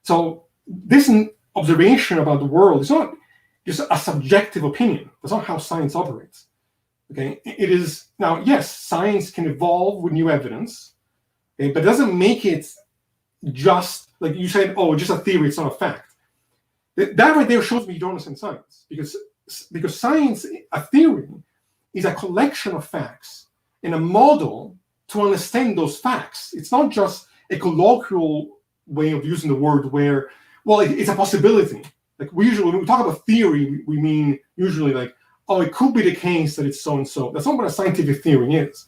So this observation about the world is not just a subjective opinion. That's not how science operates. Okay, it is now. Yes, science can evolve with new evidence, okay, but it doesn't make it just like you said. Oh, just a theory. It's not a fact. That right there shows me you don't understand science, because science, a theory, is a collection of facts and a model to understand those facts. It's not just a colloquial way of using the word where, well, it's a possibility. Like when we talk about theory, we mean usually like, oh, it could be the case that it's so and so. That's not what a scientific theory is.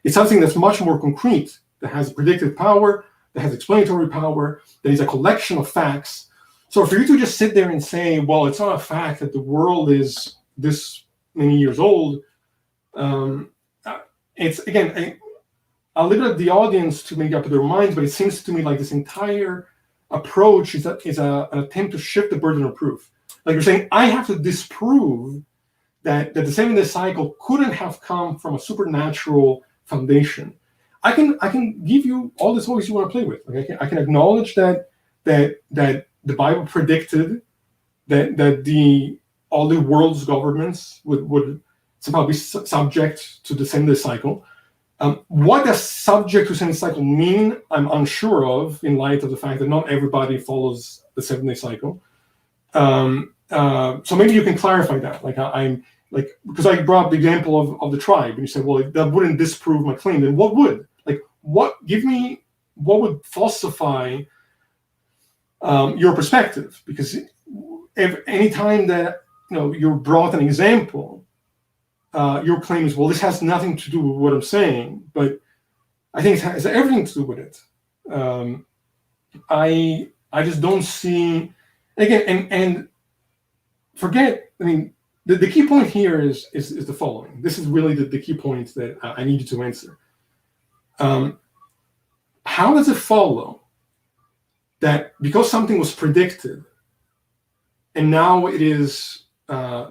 It's something that's much more concrete, that has predictive power, that has explanatory power, that is a collection of facts. So for you to just sit there and say, well, it's not a fact that the world is this many years old, it's, again, I'll leave it at the audience to make up their minds, but it seems to me like this entire approach is an attempt to shift the burden of proof. Like you're saying, I have to disprove that the 7-day cycle couldn't have come from a supernatural foundation. I can give you all the toys you want to play with. Like I can acknowledge that the Bible predicted that all the world's governments would somehow be subject to the 7-day cycle. What does subject to 7-day cycle mean? I'm unsure of, in light of the fact that not everybody follows the 7-day cycle. So maybe you can clarify that. Because I brought up the example of the tribe, and you said, well, that wouldn't disprove my claim. Then what would? What would falsify your perspective? Because if any time that you're brought an example, your claim is, well, this has nothing to do with what I'm saying, but I think it has everything to do with it. I just don't see, again, and forget. I mean, the key point here is the following. This is really the key point that I need you to answer. How does it follow that because something was predicted, and now it is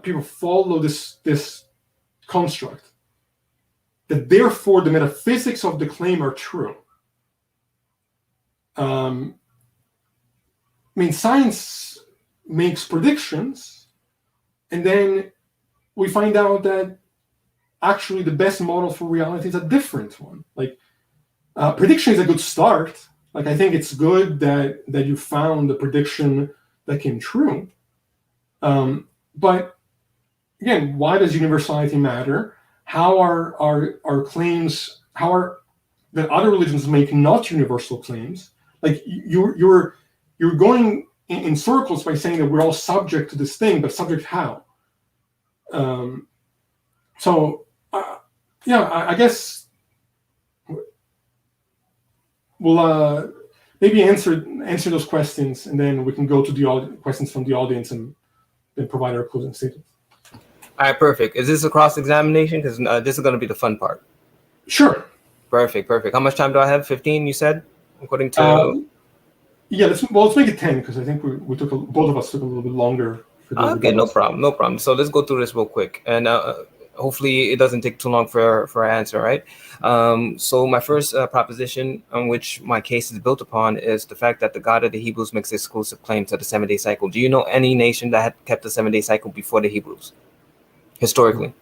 people follow this construct, that therefore the metaphysics of the claim are true? I mean, science makes predictions, and then we find out that actually the best model for reality is a different one. Prediction is a good start. I think it's good that you found the prediction that came true. But again, why does universality matter? How are our claims? How are that other religions make not universal claims? You're going in circles by saying that we're all subject to this thing, but subject how? I guess we'll maybe answer those questions, and then we can go to the questions from the audience and then provide our closing statement. All right, perfect. Is this a cross-examination? Because this is going to be the fun part. Sure. Perfect. How much time do I have? 15, you said, according to. Yeah, let's make it 10, because I think both of us took a little bit longer. Okay, no problem. So let's go through this real quick, and hopefully it doesn't take too long for our answer, right? So my first proposition on which my case is built upon is the fact that the God of the Hebrews makes exclusive claim to the 7-day cycle. Do you know any nation that had kept the 7-day cycle before the Hebrews, historically?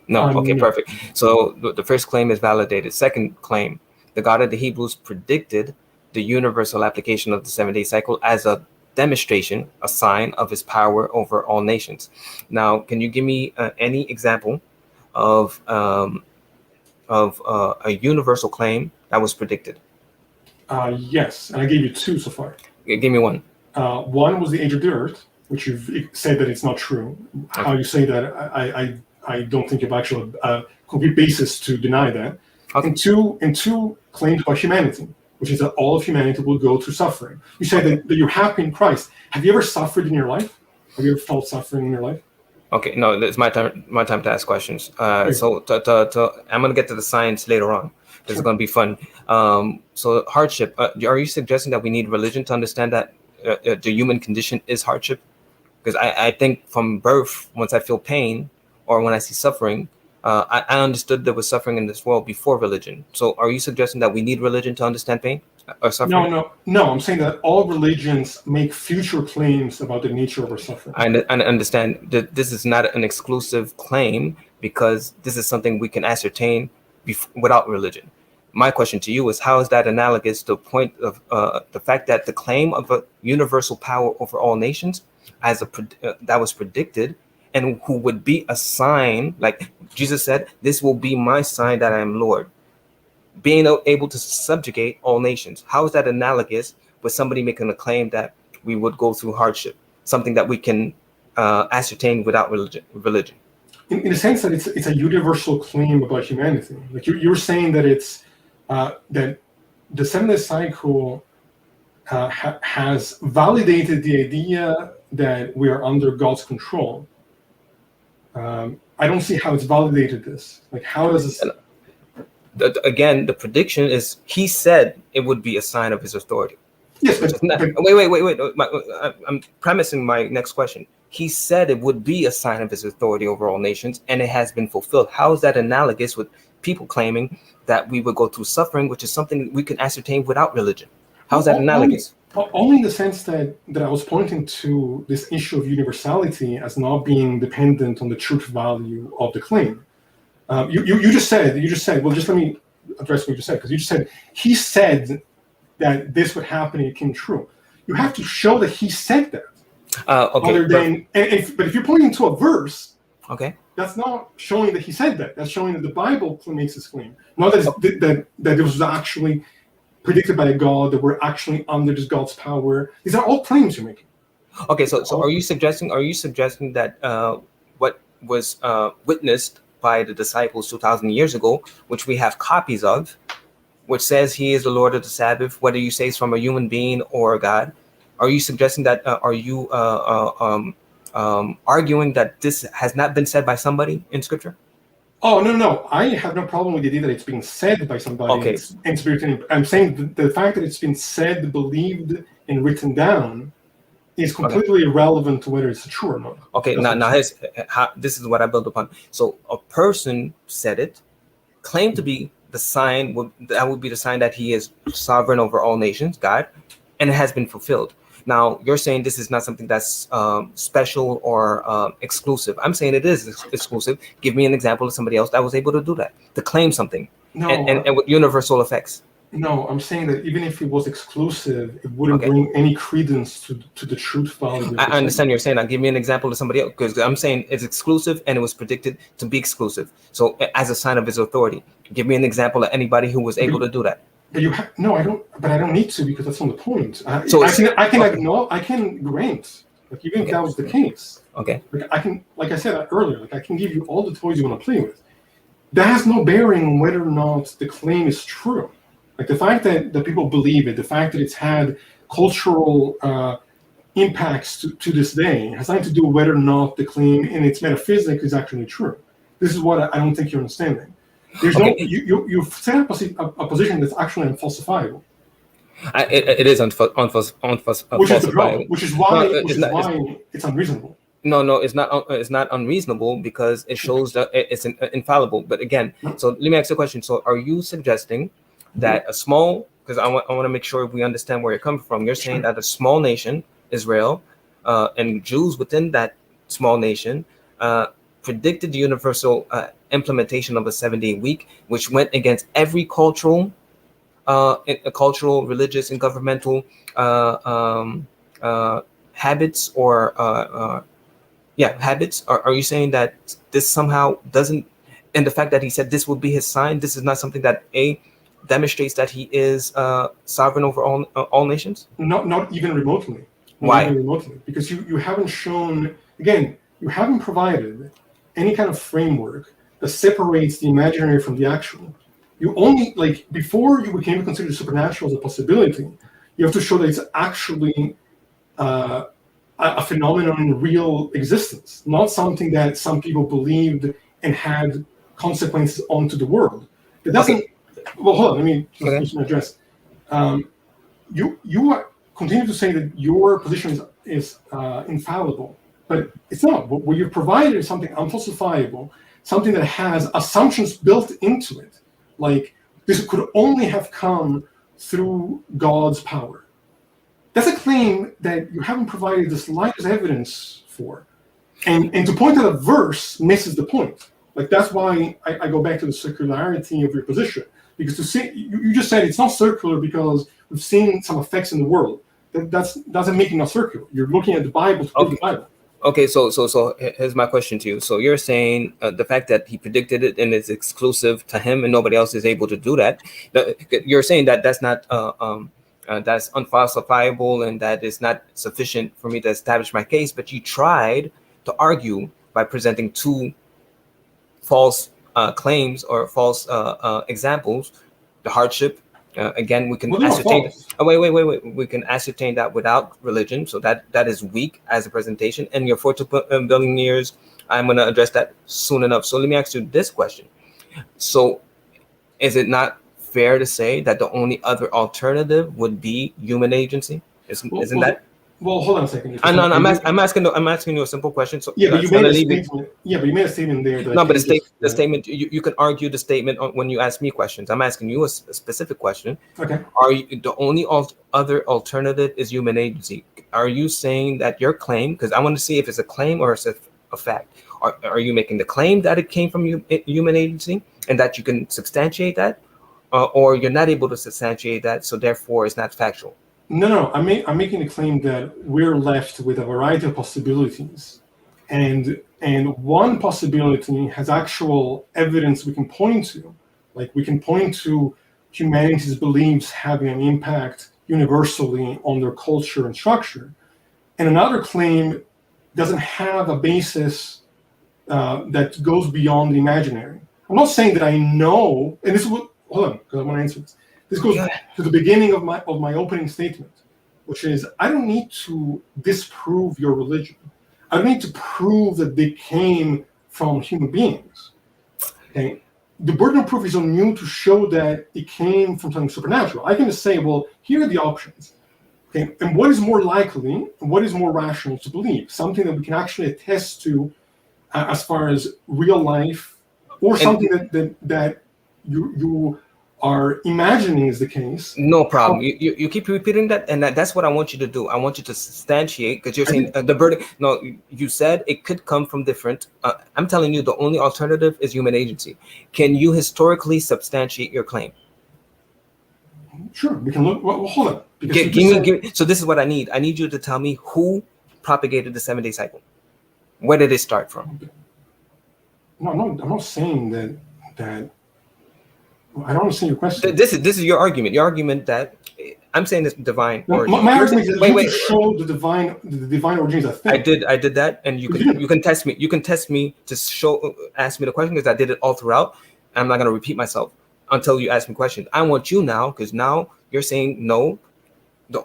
No. Okay, no. Perfect. So the first claim is validated. Second claim, the God of the Hebrews predicted the universal application of the 7-day cycle as a demonstration, a sign of his power over all nations. Now, can you give me any example of a universal claim that was predicted? Yes, and I gave you 2 so far. Give me one. One was the age of the earth, which you've said that it's not true. Okay. How you say that, I don't think you have actual complete basis to deny that. Okay. And two claims about humanity, which is that all of humanity will go through suffering. You say that you're happy in Christ. Have you ever suffered in your life? Have you ever felt suffering in your life? Okay, no, it's my time to ask questions. So I'm going to get to the science later on. This is going to be fun. So hardship, are you suggesting that we need religion to understand that the human condition is hardship? Because I think from birth, once I feel pain or when I see suffering, I understood there was suffering in this world before religion. So are you suggesting that we need religion to understand pain or suffering? No. I'm saying that all religions make future claims about the nature of our suffering. I understand that this is not an exclusive claim, because this is something we can ascertain without religion. My question to you is, how is that analogous to the point of the fact that the claim of a universal power over all nations that was predicted, and who would be a sign, like Jesus said, this will be my sign that I am Lord, being able to subjugate all nations? How is that analogous with somebody making a claim that we would go through hardship, something that we can ascertain without religion? In a sense that it's a universal claim about humanity. Like you're saying that it's that the 7-day cycle has validated the idea that we are under God's control. I don't see how it's validated this. Like, how does this? Again, the prediction is he said it would be a sign of his authority. Yes, but wait. I'm premising my next question. He said it would be a sign of his authority over all nations, and it has been fulfilled. How is that analogous with people claiming that we would go through suffering, which is something we can ascertain without religion. How's that analogous? Only in the sense that I was pointing to this issue of universality as not being dependent on the truth value of the claim. You just said, well, just let me address what you just said, because you just said, he said that this would happen and it came true. You have to show that he said that. Okay. Other than, but if you're pointing to a verse, okay, that's not showing that he said that. That's showing that the Bible makes this claim. Not that it was actually predicted by a God, that we're actually under this God's power. These are all claims you're making. Okay, so are you suggesting that what was witnessed by the disciples 2,000 years ago, which we have copies of, which says he is the Lord of the Sabbath, whether you say it's from a human being or a God, are you suggesting that, are you arguing that this has not been said by somebody in Scripture? Oh, no. I have no problem with the idea that it's being said by somebody. Okay. In spirit. I'm saying the fact that it's been said, believed, and written down is completely irrelevant to whether it's true or not. Okay, this is what I build upon. So a person said it, claimed to be the sign, that would be the sign that he is sovereign over all nations, God, and it has been fulfilled. Now, you're saying this is not something that's special or exclusive. I'm saying it is exclusive. Give me an example of somebody else that was able to do that, to claim something, and with universal effects. No, I'm saying that even if it was exclusive, it wouldn't bring any credence to the truth value. I understand you're saying that. Give me an example of somebody else, because I'm saying it's exclusive and it was predicted to be exclusive. So as a sign of his authority, give me an example of anybody who was able to do that. But I don't. But I don't need to, because that's not the point. I can grant, like, even if that was the case. Okay. Like I said earlier, I can give you all the toys you want to play with. That has no bearing on whether or not the claim is true. Like, the fact that people believe it, the fact that it's had cultural impacts to this day, has nothing to do with whether or not the claim in its metaphysics is actually true. This is what I don't think you're understanding. There's you've set up a position that's actually unfalsifiable. It is unfalsifiable. Which is why it's unreasonable. No, it's not. It's not unreasonable, because it shows that it's infallible. But again, so let me ask you a question. So, are you suggesting that a small, because I want to make sure we understand where you're coming from. You're saying that a small nation, Israel, and Jews within that small nation, predicted the universal implementation of a 7-day week, which went against every cultural, religious, and governmental habits or habits. Are you saying that this somehow doesn't, and the fact that he said this would be his sign, this is not something that demonstrates that he is sovereign over all nations? Not even remotely. Why? Even remotely, because you haven't shown, again, you haven't provided any kind of framework that separates the imaginary from the actual. You only, before you can even consider the supernatural as a possibility, you have to show that it's actually a phenomenon in real existence, not something that some people believed and had consequences onto the world. It doesn't. Well, hold on. Let me just address. You continue to say that your position is infallible, but it's not. What you've provided is something unfalsifiable, something that has assumptions built into it. Like, this could only have come through God's power. That's a claim that you haven't provided the slightest evidence for. And to point out a verse misses the point. Like, that's why I go back to the circularity of your position. Because to say, you just said it's not circular because we've seen some effects in the world. That doesn't make it not circular. You're looking at the Bible to prove the Bible. Okay, so here's my question to you. So you're saying the fact that he predicted it and it's exclusive to him and nobody else is able to do that. You're saying that that's not that's unfalsifiable and that is not sufficient for me to establish my case. But you tried to argue by presenting two false claims or false examples. The hardship. Again, we can ascertain. Wait. We can ascertain that without religion, so that is weak as a presentation. And your 4 billion years, I'm going to address that soon enough. So let me ask you this question: so, is it not fair to say that the only other alternative would be human agency? Isn't that? Well, hold on a second. No, I'm asking you a simple question. So Yeah, but you that's made gonna a leave it. statement. Yeah, but you made a statement there that I No, but can't just. the statement you can argue the statement when you ask me questions. I'm asking you a specific question. Okay. Are you the only other alternative is human agency? Are you saying that your claim? Because I want to see if it's a claim or it's a fact. Are you making the claim that it came from human agency and that you can substantiate that, or you're not able to substantiate that, so therefore it's not factual? No. I'm making the claim that we're left with a variety of possibilities, and one possibility has actual evidence we can point to, like we can point to humanity's beliefs having an impact universally on their culture and structure, and another claim doesn't have a basis that goes beyond the imaginary. I'm not saying that I know, and this is what. Hold on, because I want to answer this. This goes to the beginning of my opening statement, which is I don't need to disprove your religion. I don't need to prove that they came from human beings. Okay, the burden of proof is on you to show that it came from something supernatural. I can just say, well, here are the options. Okay, and what is more likely and what is more rational to believe? Something that we can actually attest to as far as real life, or something that you are imagining is the case. No problem. You keep repeating that, and that's what I want you to do. I want you to substantiate, because you're saying the burden. No, you said it could come from different. I'm telling you, the only alternative is human agency. Can you historically substantiate your claim? Sure, we can look. Well, hold on. Give me. So this is what I need. I need you to tell me who propagated the 7-day cycle. Where did it start from? No, I'm not saying that. I don't understand your question. This is your argument. Your argument that I'm saying this divine origin. My argument is to show the divine origin is a thing. I did that, and you can test me. You can test me to ask me the question, because I did it all throughout. I'm not going to repeat myself until you ask me questions. I want you now, because now you're saying no.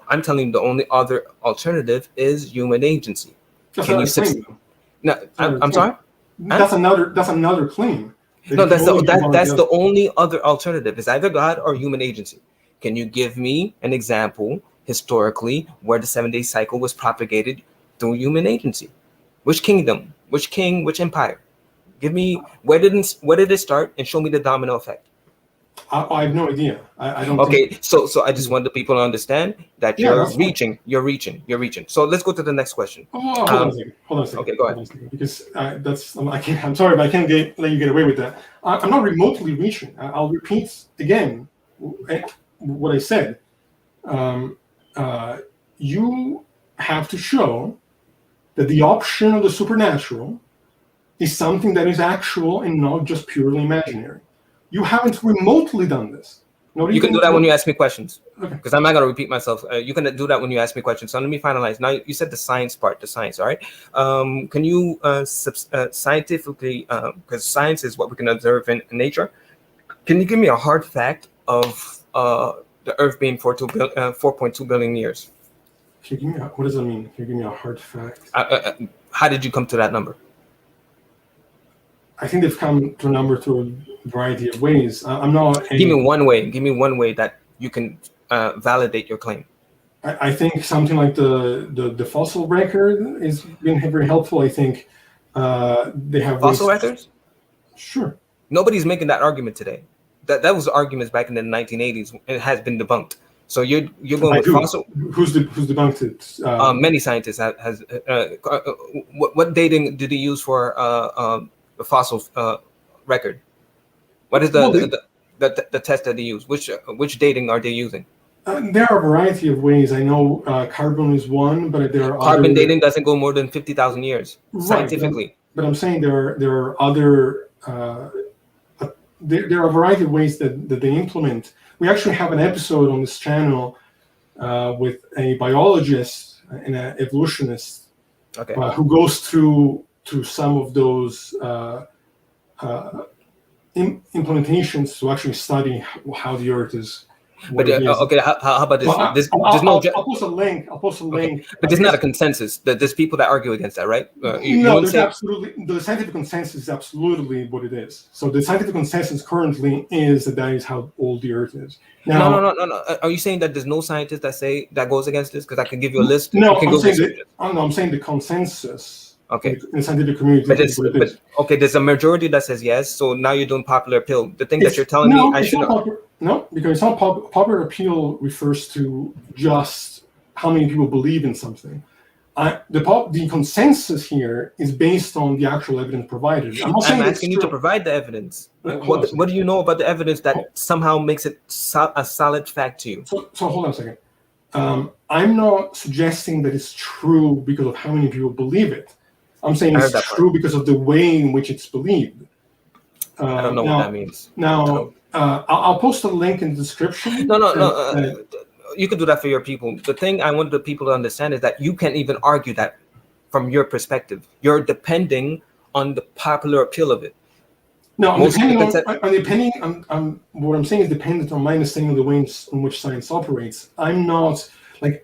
I'm telling you the only other alternative is human agency. Can you claim? No, I'm sorry. That's another claim. No, that's the only other alternative. It's either God or human agency. Can you give me an example historically where the 7-day cycle was propagated through human agency? Which kingdom? Which king? Which empire? Give me where did it start, and show me the domino effect. I have no idea. I don't. Okay, so I just want the people to understand that you're reaching. So let's go to the next question. Hold on a second. Okay, go ahead. Because I'm sorry, but I can't let you get away with that. I'm not remotely reaching. I'll repeat again what I said. You have to show that the option of the supernatural is something that is actual and not just purely imaginary. You haven't remotely done this. You can do that when you ask me questions, okay? Because I'm not going to repeat myself. You can do that when you ask me questions. So let me finalize. Now, you said the science part, all right? Can you scientifically, because science is what we can observe in nature, can you give me a hard fact of the Earth being 4.2 billion years? What does that mean? Can you give me a hard fact? How did you come to that number? I think they've come to a number through a variety of ways. I'm not. Give me one way that you can validate your claim. I think something like the fossil record is been very helpful. I think they have fossil records. Sure. Nobody's making that argument today. That was arguments back in the 1980s. It has been debunked. So you're going with fossil. Who's debunked it? Many scientists has. What dating did they use for the fossil record? What is the test that they use? Which dating are they using? There are a variety of ways. I know carbon is one, but there are carbon dating doesn't go more than 50,000 years scientifically. Right, but I'm saying there are other. There are a variety of ways that they implement. We actually have an episode on this channel with a biologist and an evolutionist who goes through some of those implementations to actually study how the Earth is what But it is. okay, how about this? Well, I'll post a link. I'll post a link. But there's not a consensus. There's people that argue against that, right? No, there's absolutely, the scientific consensus is absolutely what it is. So the scientific consensus currently is that is how old the Earth is. Now, no. Are you saying that there's no scientist that goes against this? Because I can give you a list. No, I'm saying the consensus. Okay. In the scientific community. But okay, there's a majority that says yes. So now you're doing popular appeal. The thing that you're telling me, I should know. No, because it's not popular appeal refers to just how many people believe in something. The consensus here is based on the actual evidence provided. I'm asking you to provide the evidence. What do you know about the evidence that somehow makes it a solid fact to you? So hold on a second. I'm not suggesting that it's true because of how many people believe it. I'm saying it's true because of the way in which it's believed. I don't know what that means. Now, I'll post a link in the description. No. You can do that for your people. The thing I want the people to understand is that you can't even argue that from your perspective. You're depending on the popular appeal of it. No, depending on what I'm saying is dependent on my understanding of the way in which science operates. I'm not like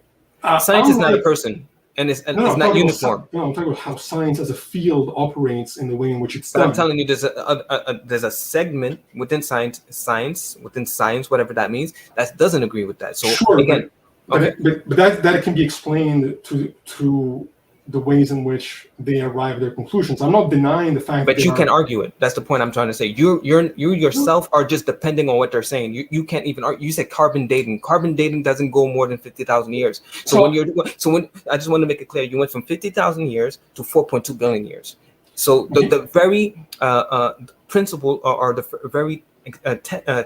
science is not a person. And it's not uniform. I'm talking about how science as a field operates in the way in which it's done. But I'm telling you, there's a segment within science, whatever that means, that doesn't agree with that. So sure, again, but that can be explained to the ways in which they arrive at their conclusions. I'm not denying the fact. But you can argue it. That's the point I'm trying to say. You yourself are just depending on what they're saying. You can't even argue. You said carbon dating. Carbon dating doesn't go more than 50,000 years. So when I just want to make it clear, you went from 50,000 years to 4.2 billion years. So the very principle or the very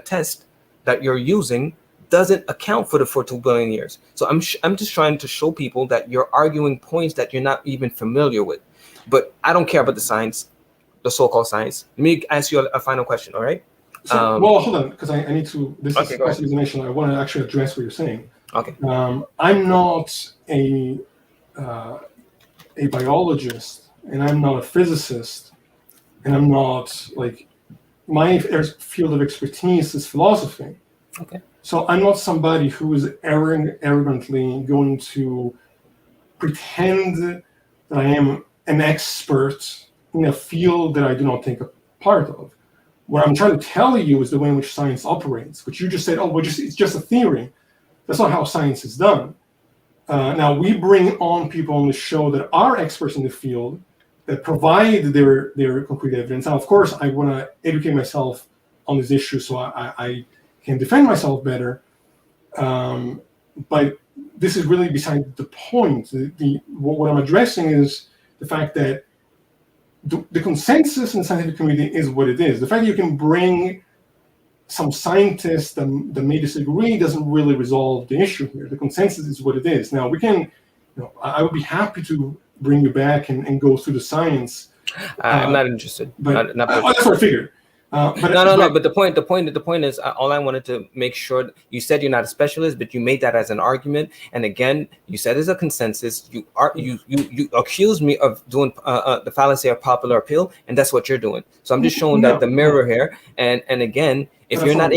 test that you're using doesn't account for the 4.2 billion years. So I'm just trying to show people that you're arguing points that you're not even familiar with. But I don't care about the science, the so-called science. Let me ask you a final question, all right? So, well, hold on, because I need to, this is cross-examination. I want to actually address what you're saying. Okay. I'm not a biologist, and I'm not a physicist, and I'm not, like, my field of expertise is philosophy. Okay. So I'm not somebody who is arrogantly going to pretend that I am an expert in a field that I do not take a part of. What I'm trying to tell you is the way in which science operates. But you just said, it's just a theory. That's not how science is done. Now, we bring on people on the show that are experts in the field, that provide their concrete evidence. Now, of course, I want to educate myself on this issue so I can defend myself better. But this is really beside the point. What I'm addressing is the fact that the consensus in the scientific community is what it is. The fact that you can bring some scientists that may disagree doesn't really resolve the issue here. The consensus is what it is. Now, we can, I would be happy to bring you back and go through the science. I'm not interested. But that's what I figured. But the point is, all I wanted to make sure, you said you're not a specialist, but you made that as an argument. And again, you said it's a consensus. You accused me of doing the fallacy of popular appeal, and that's what you're doing. So I'm just showing that the mirror here. And again, if you're not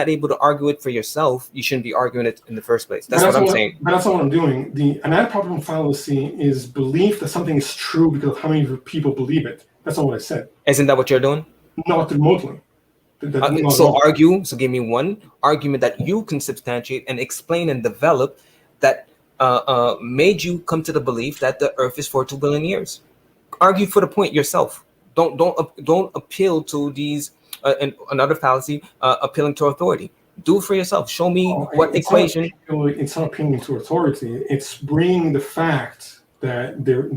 able to argue it for yourself, you shouldn't be arguing it in the first place. That's what I'm saying. But that's not what I'm doing. The anatomical fallacy is belief that something is true because of how many people believe it. That's not what I said. Isn't that what you're doing? Not remotely. So give me one argument that you can substantiate and explain and develop that made you come to the belief that the Earth is for 2 billion years. Argue for the point yourself. Don't appeal to these and another fallacy appealing to authority. Do it for yourself. Show me what equation. It's not appealing to authority. It's bringing the fact that there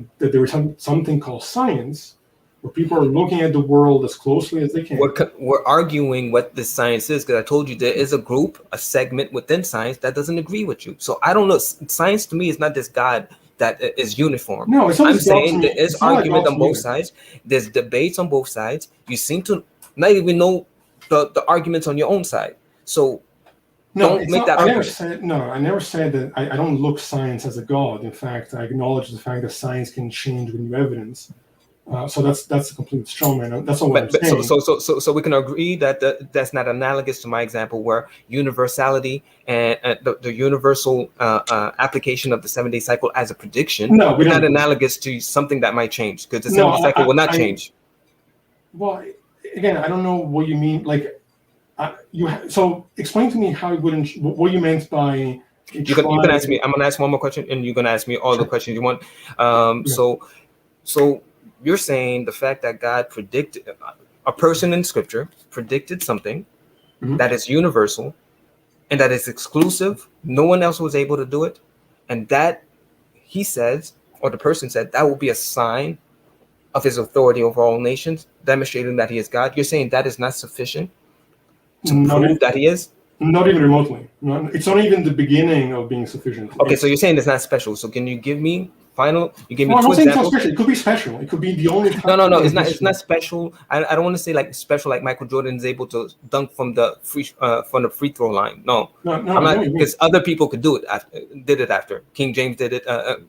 is something called science, where people are looking at the world as closely as they can. We're arguing what this science is, because I told you there is a group, a segment within science that doesn't agree with you. So I don't know. Science to me is not this God that is uniform. No, it's not. I'm saying there is argument on both sides. There's debates on both sides. You seem to not even know the arguments on your own side. So don't make that argument. I never said that. I don't look science as a God. In fact, I acknowledge the fact that science can change with new evidence. So that's a complete straw man. That's not what I'm But saying. so we can agree that that's not analogous to my example where universality and the universal application of the 7-day cycle as a prediction No, we is don't not agree. analogous to something that might change, because the No, 7-day cycle will not change. Well, again, I don't know what you mean. Like, so explain to me how it wouldn't. What you meant by You can ask me. I'm gonna ask one more question, and you're gonna ask me all the questions you want. So you're saying the fact that God predicted a person in Scripture predicted something that is universal and that is exclusive. No one else was able to do it, and that he says, or the person said, that will be a sign of his authority over all nations, demonstrating that he is God. You're saying that is not sufficient to prove that he is? Not even remotely. It's not even the beginning of being sufficient. Okay, so you're saying it's not special. So can you give me you give me I'm two not saying it's not examples? special. It could be special. It could be the only time. No. It's not special. I don't want to say like special, like Michael Jordan is able to dunk from the free throw line. No, I'm not, because other people could do it. Did it after King James did it.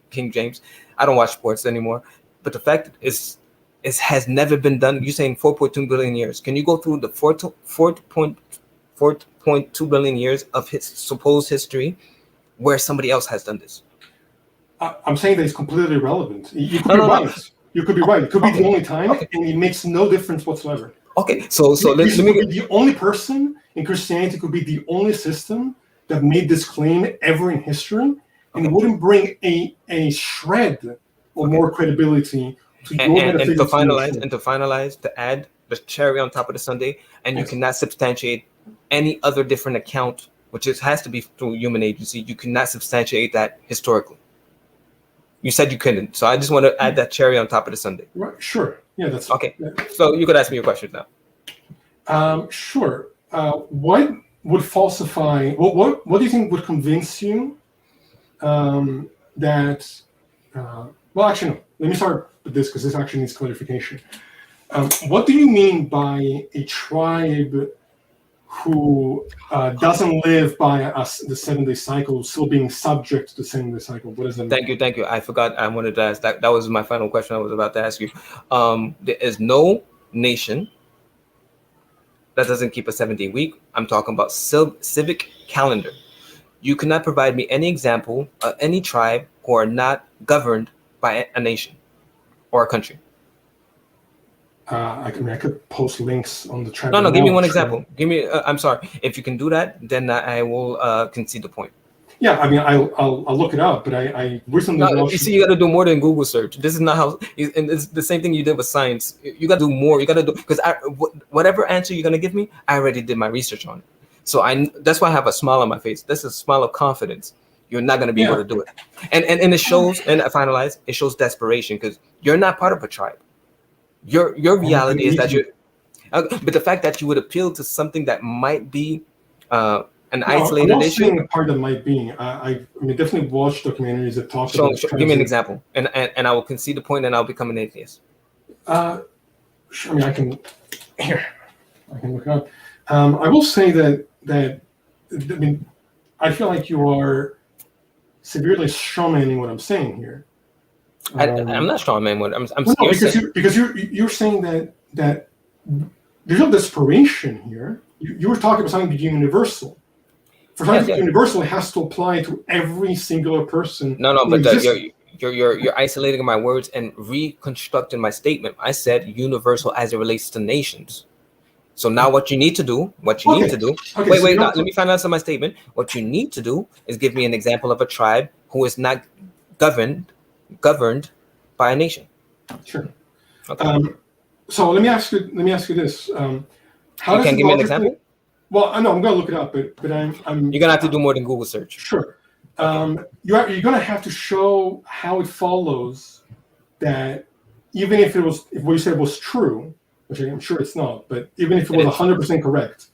King James. I don't watch sports anymore, but the fact is, it has never been done. You're saying 4.2 billion years. Can you go through the 4.2 billion years of his supposed history where somebody else has done this? I'm saying that it's completely irrelevant. You could be right. You could be right. It could be the only time, and it makes no difference whatsoever. Okay, so let me be the only person in Christianity, could be the only system that made this claim ever in history, and it wouldn't bring a shred or more credibility to your and to finalize, to add the cherry on top of the sundae, and you cannot substantiate any other different account, which has to be through human agency. You cannot substantiate that historically. You said you couldn't, so I just want to add that cherry on top of the sundae. Right? Sure. Yeah, that's okay. So you could ask me your question now. Sure. What would falsify? What do you think would convince you that? Well, actually, no. Let me start with this because this actually needs clarification. What do you mean by a tribe who doesn't live by the 7-day cycle, still being subject to the 7-day cycle? What does that mean? Thank you. I forgot. I wanted to ask that. That was my final question I was about to ask you. There is no nation that doesn't keep a 7-day week. I'm talking about civic calendar. You cannot provide me any example of any tribe who are not governed by a nation or a country. I could post links on the tribe. No, give me one example. Give me. I'm sorry. If you can do that, then I will concede the point. Yeah, I mean, I'll look it up, but I recently watched. You see, you got to do more than Google search. This is not how. And it's the same thing you did with science. You got to do more. You got to do, because whatever answer you're gonna give me, I already did my research on it. So that's why I have a smile on my face. That's a smile of confidence. You're not gonna be able to do it. And it shows. And I finalize. It shows desperation because you're not part of a tribe. Your reality is that you're. But the fact that you would appeal to something that might be an isolated I'm not issue. saying a part that might be. I mean, definitely watch documentaries that talk about. Give me an example, and I will concede the point, and I'll become an atheist. I mean, I can look it up. I will say that I mean, I feel like you are severely strawmanning what I'm saying here. I'm not strawmanning what I'm no, because you're saying that there's no desperation here. You were talking about something being universal. For something to be universal, it has to apply to every singular person. No, but you're isolating my words and reconstructing my statement. I said universal as it relates to nations. So now what you need to do, let me find out some of my statement. What you need to do is give me an example of a tribe who is not governed by a nation. Sure. Okay. So let me ask you this. How you can give me an example? Well, I know I'm going to look it up, but I'm. You're going to have to do more than Google search. Sure. You're going to have to show how it follows that even if what you said was true, which I'm sure it's not, but even if it was 100% correct,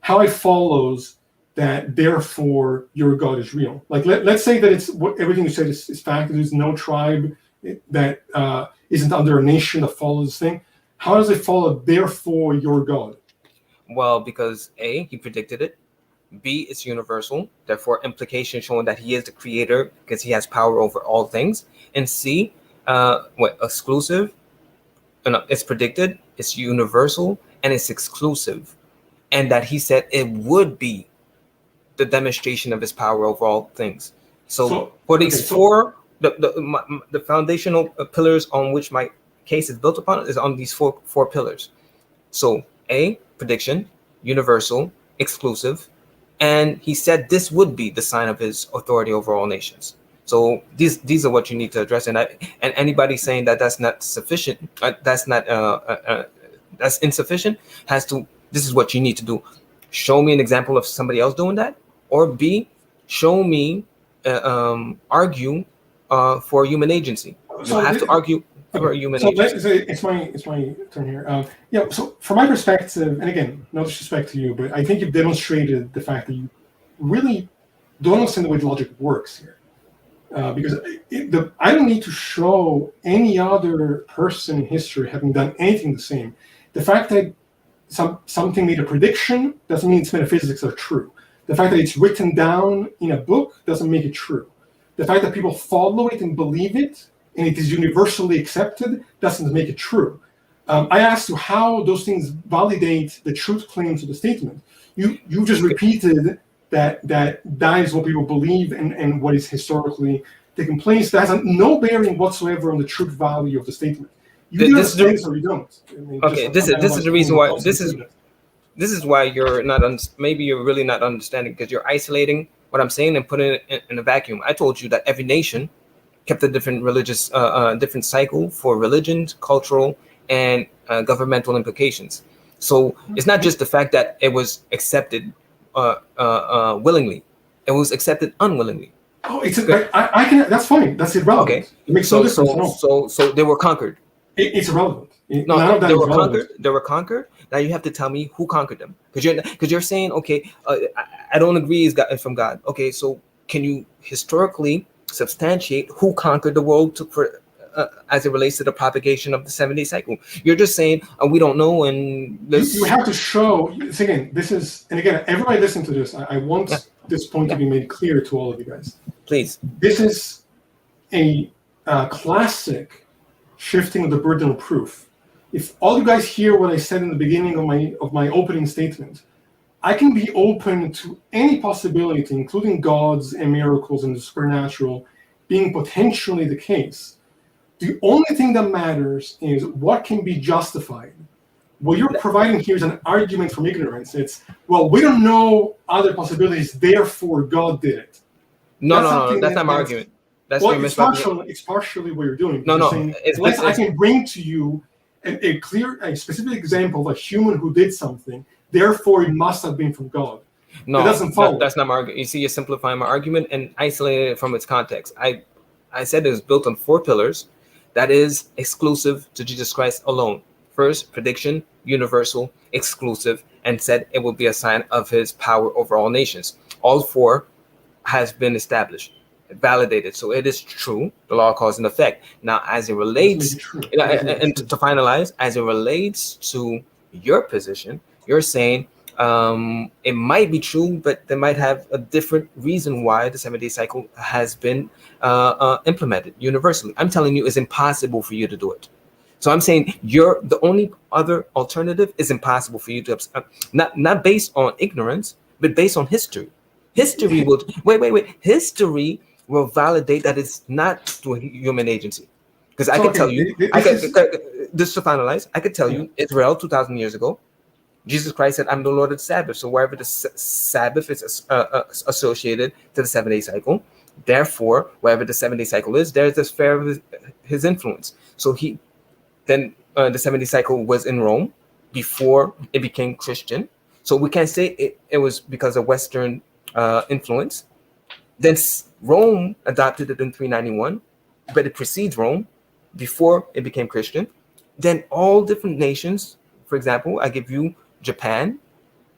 how it follows that therefore your God is real. Like let's say that it's everything you said is fact. There's no tribe that isn't under a nation that follows this thing. How does it follow therefore your God? Well, because A, he predicted it. B, it's universal, therefore implication showing that he is the creator because he has power over all things. And C, exclusive, it's predicted, it's universal, and it's exclusive, and that he said it would be the demonstration of his power over all things. So for these four, the foundational pillars on which my case is built upon is on these four pillars. So A, prediction, universal, exclusive, and he said this would be the sign of his authority over all nations. So these are what you need to address, and anybody saying that that's not sufficient, that's insufficient, has to. This is what you need to do: show me an example of somebody else doing that, or B, show me, argue for human agency. You have to argue for human agency. It's my turn here. Yeah. So from my perspective, and again, no disrespect to you, but I think you've demonstrated the fact that you really don't understand the way the logic works here. Because I don't need to show any other person in history having done anything the same. The fact that something made a prediction doesn't mean its metaphysics are true. The fact that it's written down in a book doesn't make it true. The fact that people follow it and believe it, and it is universally accepted, doesn't make it true. I asked you how those things validate the truth claims of the statement. You just repeated that is what people believe and what is historically taking place. That has no bearing whatsoever on the truth value of the statement. You either understand this or you don't. I mean, okay, this is the reason why this is why you're not maybe you're really not understanding, because you're isolating what I'm saying and putting it in a vacuum. I told you that every nation kept a different religious different cycle for religions, cultural, and governmental implications. So it's not just the fact that it was accepted willingly; it was accepted unwillingly. Oh, I can. That's fine. That's irrelevant. Okay. It makes no difference. So they were conquered. It's irrelevant. No, they were conquered. They were conquered. Now you have to tell me who conquered them, because you're saying, okay, I don't agree it's from God. Okay, so can you historically substantiate who conquered the world as it relates to the propagation of the 7-day cycle? You're just saying we don't know, and you have to show. Again, everybody listen to this. I want this point to be made clear to all of you guys. Please. This is a classic shifting of the burden of proof. If all you guys hear what I said in the beginning of my opening statement, I can be open to any possibility, including gods and miracles and the supernatural, being potentially the case. The only thing that matters is what can be justified. What you're providing here is an argument from ignorance. It's, well, we don't know other possibilities, therefore God did it. No, that's not my argument. That's it's partially what you're doing. Unless I can bring to you a specific example of a human who did something, therefore it must have been from God. No, it doesn't follow. That's not my argument. You see, you're simplifying my argument and isolating it from its context. I said it was built on 4 pillars that is exclusive to Jesus Christ alone. First, prediction, universal, exclusive, and said it will be a sign of his power over all nations. All 4 has been established, validated. So it is true. The law of cause and effect. Now, as it relates, and to finalize, as it relates to your position, you're saying it might be true, but they might have a different reason why the 7-day cycle has been implemented universally. I'm telling you, it's impossible for you to do it. So I'm saying the only other alternative is impossible for you to, not based on ignorance, but based on history. History will History will validate that it's not through human agency. Because I could tell you, this to finalize, I could tell you Israel 2,000 years ago, Jesus Christ said, I'm the Lord of the Sabbath. So wherever the Sabbath is associated to the 7-day cycle, therefore, wherever the 7-day cycle is, there's the sphere of his influence. So then the 7-day cycle was in Rome before it became Christian. So we can't say it was because of Western influence. Then Rome adopted it in 391, but it precedes Rome before it became Christian. Then all different nations, for example, I give you Japan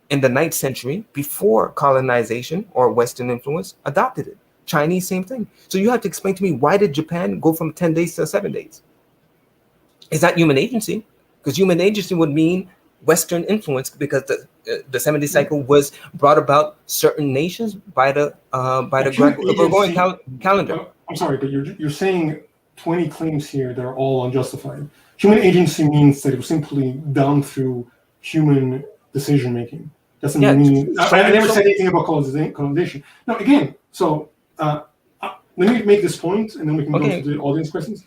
in the 9th century before colonization or Western influence adopted it. Chinese, same thing. So you have to explain to me, why did Japan go from 10 days to 7 days? Is that human agency? Because human agency would mean Western influence, because the 7-day cycle was brought about certain nations by the Gregorian calendar. I'm sorry, but you're saying 20 claims here that are all unjustified. Human agency means that it was simply done through human decision making. Doesn't mean I never said anything about colonization. No, again, so let me make this point, and then we can go to the audience questions.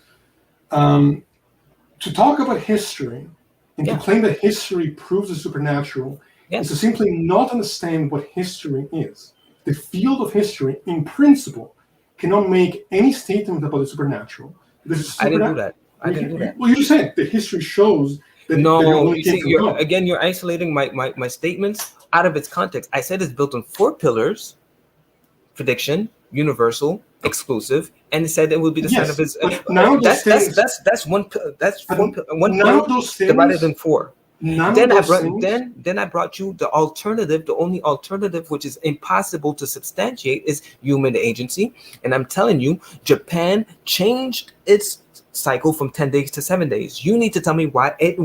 To talk about history and to claim that history proves the supernatural is to simply not understand what history is. The field of history, in principle, cannot make any statement about the supernatural. I didn't do that. Well, you just said that history shows that. No, you see, you're isolating my statements out of its context. I said it's built on 4 pillars: prediction, universal, exclusive, and it said it would be the sign of his. That's one. That's one pillar divided in 4. Then I brought you the alternative. The only alternative, which is impossible to substantiate, is human agency. And I'm telling you, Japan changed its cycle from 10 days to 7 days. You need to tell me why it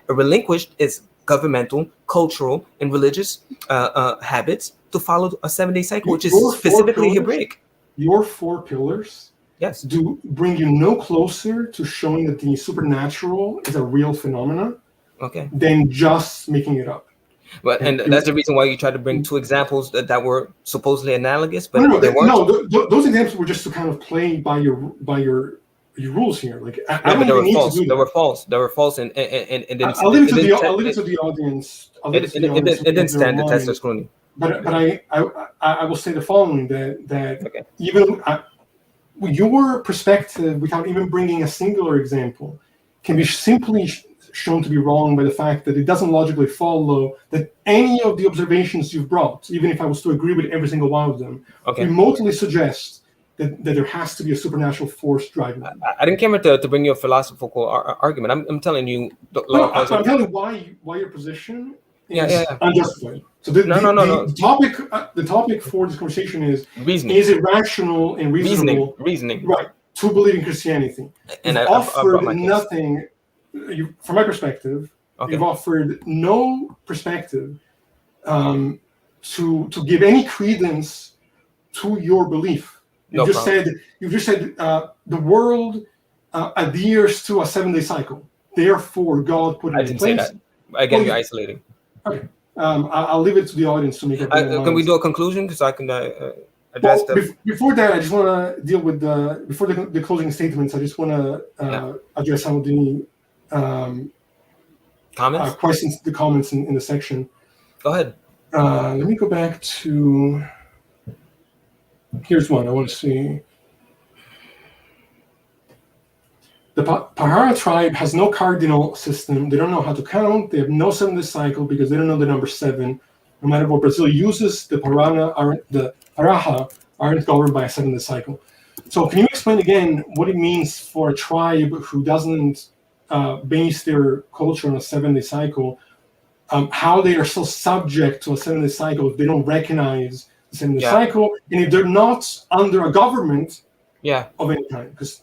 relinquished its governmental, cultural, and religious habits to follow a 7-day cycle, which is specifically Hebraic. Your 4 pillars, do bring you no closer to showing that the supernatural is a real phenomenon. Than just making it up. But and that's the reason why you tried to bring 2 examples that were supposedly analogous, but those examples were just to kind of play by your rules here. Like they were false. They were false, and I'll leave it to the audience. It didn't stand the test of scrutiny. But I will say the following: that even your perspective, without even bringing a singular example, can be simply shown to be wrong by the fact that it doesn't logically follow that any of the observations you've brought, even if I was to agree with every single one of them, remotely suggests that there has to be a supernatural force driving them. I didn't come here to bring you a philosophical argument. I'm telling you. I'm telling you why your position is unjustified. So the topic for this conversation is reasoning. Is it rational and reasonable? Reasoning. Right. To believe in Christianity. And I offered nothing. From my perspective, you've offered no perspective to give any credence to your belief. You've just said the world adheres to a 7-day cycle. Therefore, God put it in place. I didn't say that. Again, you're isolating. Okay. I'll leave it to the audience to make it. Can we do a conclusion? Because I can address before that, I just want to deal with before the closing statements. I just want to address some of the comments? Questions, the comments in the section. Go ahead. Let me go back to. Here's one. I want to see. The Pahara tribe has no cardinal system. They don't know how to count. They have no 7-day cycle because they don't know the number 7. No matter what Brazil uses, the Paraha aren't governed by a 7-day cycle. So can you explain again what it means for a tribe who doesn't base their culture on a 7-day cycle, how they are still subject to a 7-day cycle if they don't recognize the 7-day cycle, and if they're not under a government of any kind? Because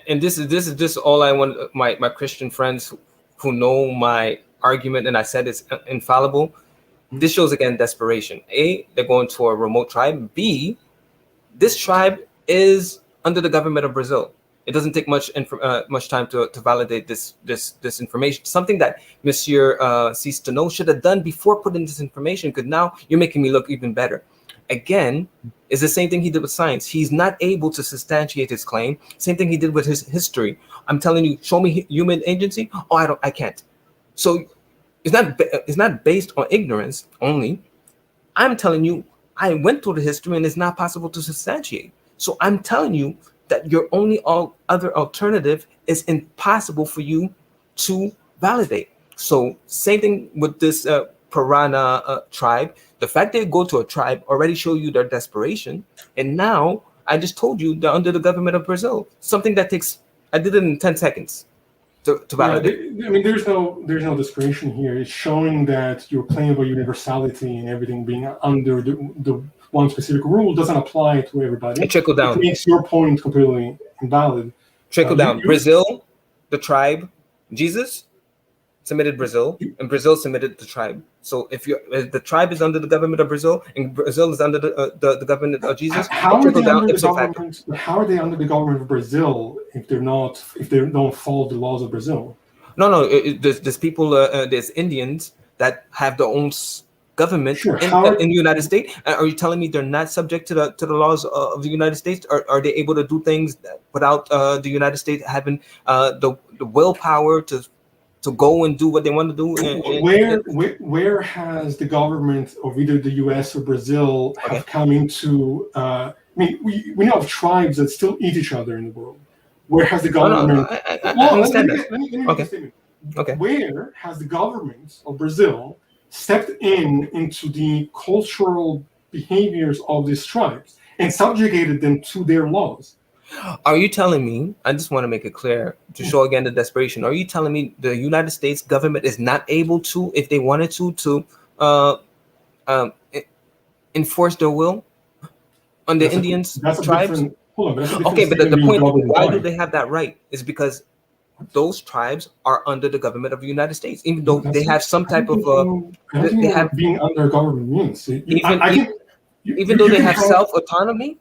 and this is just all I want my Christian friends who know my argument, and I said it's infallible. This shows again desperation. A, they're going to a remote tribe. B, this tribe is under the government of Brazil. It doesn't take much time to validate this information. Something that Monsieur CeasetoKnow should have done before putting this information, because now you're making me look even better. Again, it's the same thing he did with science. He's not able to substantiate his claim. Same thing he did with his history. I'm telling you, show me human agency. Oh, I can't. So it's not based on ignorance only. I'm telling you, I went through the history and it's not possible to substantiate. So I'm telling you that your only other alternative is impossible for you to validate. So same thing with this Piranha tribe. The fact they go to a tribe already show you their desperation. And now I just told you they're under the government of Brazil. Something that I did it in 10 seconds to validate. I mean, there's no desperation here. It's showing that your claim about universality and everything being under the one specific rule doesn't apply to everybody. It trickled down. It makes your point completely invalid. Trickle down. Brazil, the tribe, Jesus, submitted Brazil, and Brazil submitted the tribe. So if the tribe is under the government of Brazil and Brazil is under the government of Jesus, how it are trickle they down under the ipso facto. government? How are they under the government of Brazil if they don't follow the laws of Brazil? No. There's people, there's Indians that have their own government Sure. in the United States. Are you telling me they're not subject to the laws of the United States? Are they able to do things without the United States having the willpower to go and do what they want to do? Where has the government of either the U.S. or Brazil have come into? I mean, we know of tribes that still eat each other in the world. Where has the government? I understand that. Let me make a statement. Where has the government of Brazil stepped into the cultural behaviors of these tribes and subjugated them to their laws? Are you telling me, I just want to make it clear to show again the desperation, are you telling me the United States government is not able to, if they wanted to enforce their will on the Indians tribes? Okay, but the point, why do they have that right? Is because those tribes are under the government of the United States, even though they have some type of they have being under government means. Even though they have self-autonomy,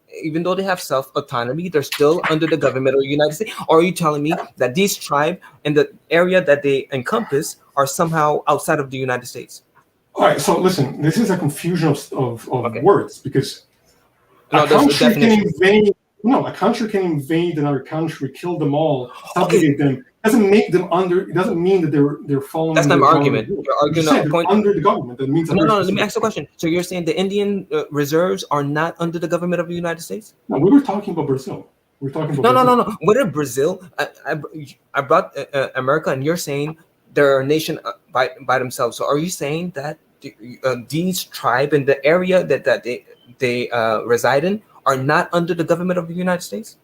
they're still under the government of the United States. Or are you telling me that these tribes and the area that they encompass are somehow outside of the United States? All right, so listen, this is a confusion of words, because a country can invade another country, kill them all, subjugate them. Doesn't make them under. It doesn't mean that they're following. That's not my argument. You're arguing a point under the government. That means no. Let me ask the question. So you're saying the Indian reserves are not under the government of the United States? No, we were talking about Brazil. We're talking about no. What if Brazil? I brought America, and you're saying they're a nation by themselves. So are you saying that these tribe in the area that they reside in are not under the government of the United States?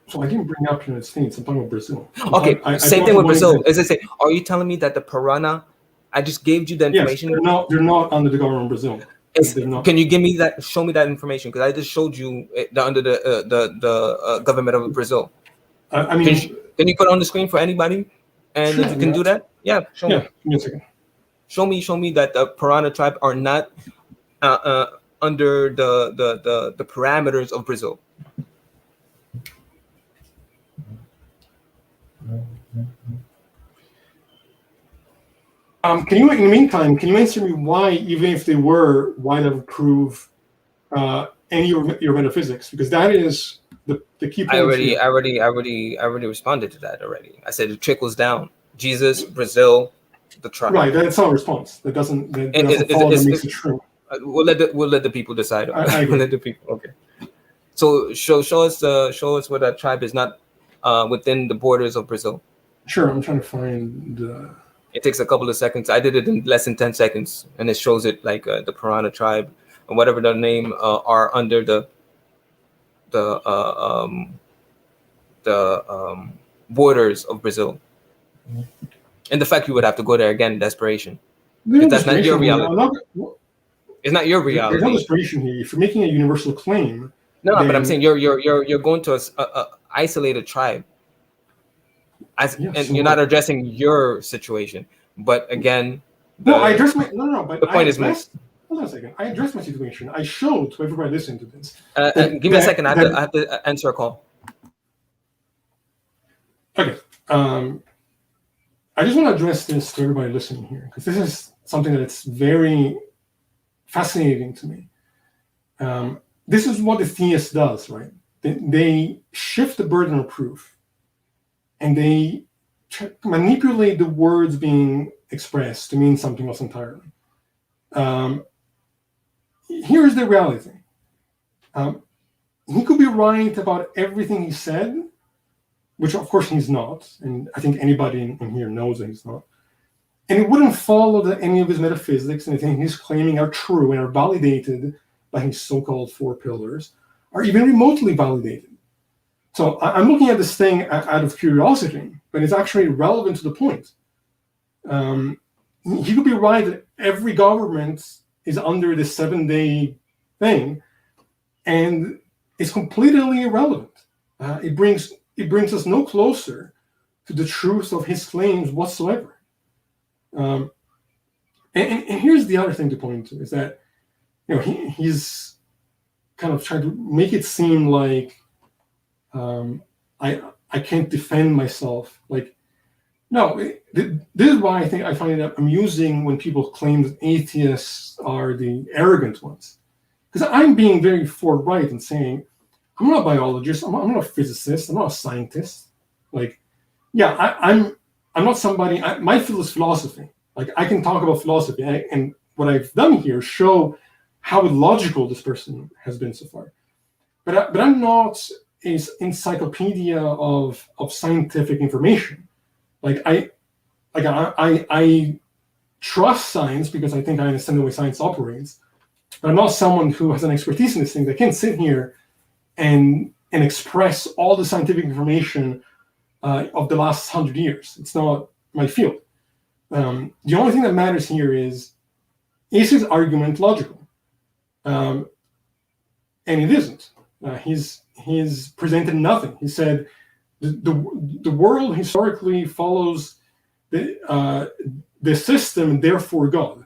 So I didn't bring up United States. I'm talking about Brazil. Okay, same thing with Brazil. As I say, are you telling me that the piranha? I just gave you the information. Yes, they're not under the government of Brazil. Can you give me that? Show me that information, because I just showed you under the government of Brazil. I mean, can you put it on the screen for anybody? And sure, if you can do that, show me. Give me a second. Show me that the piranha tribe are not under the parameters of Brazil. In the meantime, can you answer me why, even if they were, why that would prove any of your metaphysics? Because that is the key point. I already responded to that already. I said it trickles down. Jesus, Brazil, the tribe. Right, that's not a response. That doesn't follow that makes it true. We'll let the people decide. I we'll let the people. Okay. So show us where that tribe is not within the borders of Brazil. Sure, I'm trying to find the. It takes a couple of seconds. I did it in less than 10 seconds, and it shows it like the piranha tribe and whatever their name are under the borders of Brazil. And the fact you would have to go there again, desperation. That's not your reality. It's not your reality. There's no desperation here. If you're making a universal claim. No, but I'm saying you're going to a isolated tribe. You're not addressing your situation. But again, I addressed my But the point is missed. Hold on a second. I addressed my situation. I showed to everybody listening to this. Give me a second. I have to answer a call. Okay. I just want to address this to everybody listening here, because this is something that's very fascinating to me. This is what the theist does, right? They shift the burden of proof, and they manipulate the words being expressed to mean something else entirely. Here's the reality. He could be right about everything he said, which of course he's not, and I think anybody in here knows that he's not. And it wouldn't follow that any of his metaphysics and anything he's claiming are true and are validated by his so-called four pillars, are even remotely validated. So I'm looking at this thing out of curiosity, but it's actually relevant to the point. He could be right that every government is under this 7-day thing, and it's completely irrelevant. It brings us no closer to the truth of his claims whatsoever. And here's the other thing to point to is that he's kind of trying to make it seem like I can't defend myself. Like, no, this is why I find it amusing when people claim that atheists are the arrogant ones, because I'm being very forthright and saying I'm not a biologist, I'm not a physicist, I'm not a scientist. Like, yeah, I'm not somebody. My field is philosophy. Like, I can talk about philosophy, and what I've done here is show how illogical this person has been so far. But I'm not an encyclopedia of scientific information. Like, I trust science because I think I understand the way science operates. But I'm not someone who has an expertise in this thing that can sit here and express all the scientific information of the last 100 years. It's not my field. The only thing that matters here is his argument logical? And it isn't. He's presented nothing. He said the world historically follows the system, and therefore God.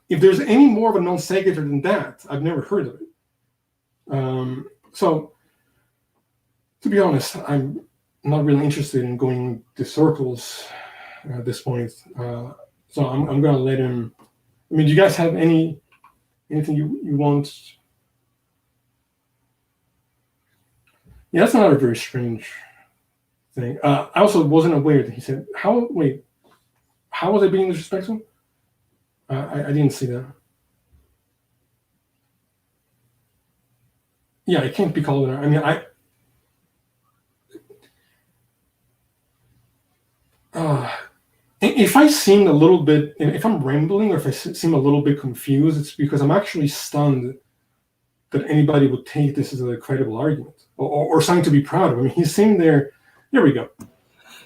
If there's any more of a non sequitur than that, I've never heard of it. So, to be honest, I'm not really interested in going to circles at this point. So I'm going to let him. I mean, do you guys have anything you want? Yeah, that's another very strange thing. I also wasn't aware that he said, how was I being disrespectful? I didn't see that. Yeah, it can't be called an. I mean, if I seem a little bit, if I'm rambling or if I seem a little bit confused, it's because I'm actually stunned that anybody would take this as a credible argument or something to be proud of. I mean, he's saying there we go.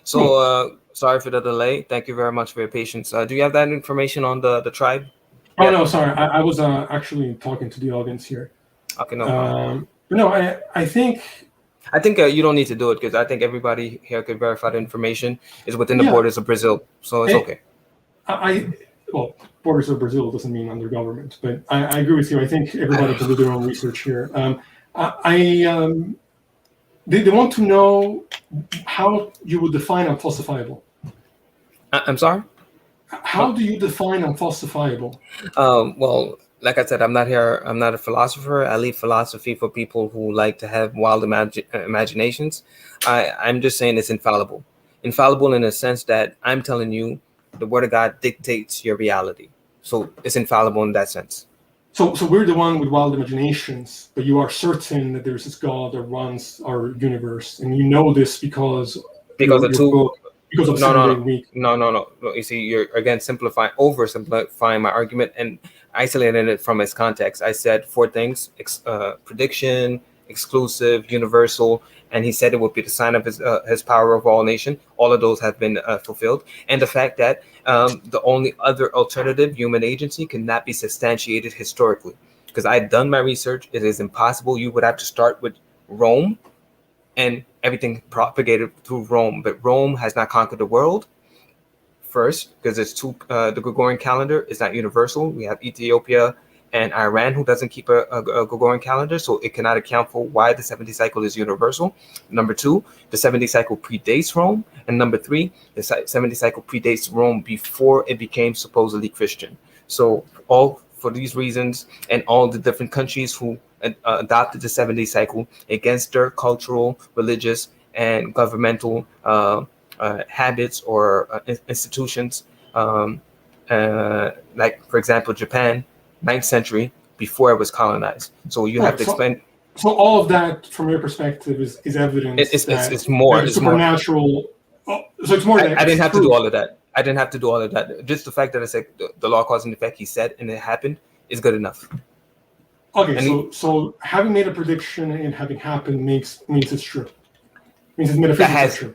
So, sorry for the delay. Thank you very much for your patience. Do you have that information on the tribe? Oh, no, sorry. I was actually talking to the audience here. Okay, no problem. But no, I think you don't need to do it because I think everybody here could verify the information is within the borders of Brazil, so it's okay. Well, borders of Brazil doesn't mean under government, but I agree with you. I think everybody can do their own research here. They want to know how you would define unfalsifiable. I'm sorry? How do you define unfalsifiable? Well, like I said, I'm not a philosopher. I leave philosophy for people who like to have wild imaginations. I'm just saying it's infallible. Infallible in the sense that I'm telling you the word of God dictates your reality. So it's infallible in that sense. So we're the one with wild imaginations, but you are certain that there's this God that runs our universe, and you know this because of No. You see, you're again oversimplifying my argument and isolating it from its context. I said 4 things: prediction, exclusive, universal, and he said it would be the sign of his power of all nation. All of those have been fulfilled, and the fact that the only other alternative, human agency, cannot be substantiated historically. Because I've done my research, it is impossible. You would have to start with Rome, and everything propagated through Rome. But Rome has not conquered the world. First, because it's the Gregorian calendar is not universal. We have Ethiopia and Iran who doesn't keep a Gregorian calendar, so it cannot account for why the 70 cycle is universal. Number 2, the 70 cycle predates Rome. And number 3, the 70 cycle predates Rome before it became supposedly Christian. So all for these reasons, and all the different countries who adopted the 70 cycle against their cultural, religious, and governmental habits or institutions, like, for example, Japan, 9th century, before it was colonized. So you have to explain. So all of that, from your perspective, is evidence. It's more. It's supernatural. So it's more. I didn't have to do all of that. Just the fact that I said the law cause and effect, he said, and it happened, is good enough. Okay, so having made a prediction and having happened means it's true. Means it's metaphysically true.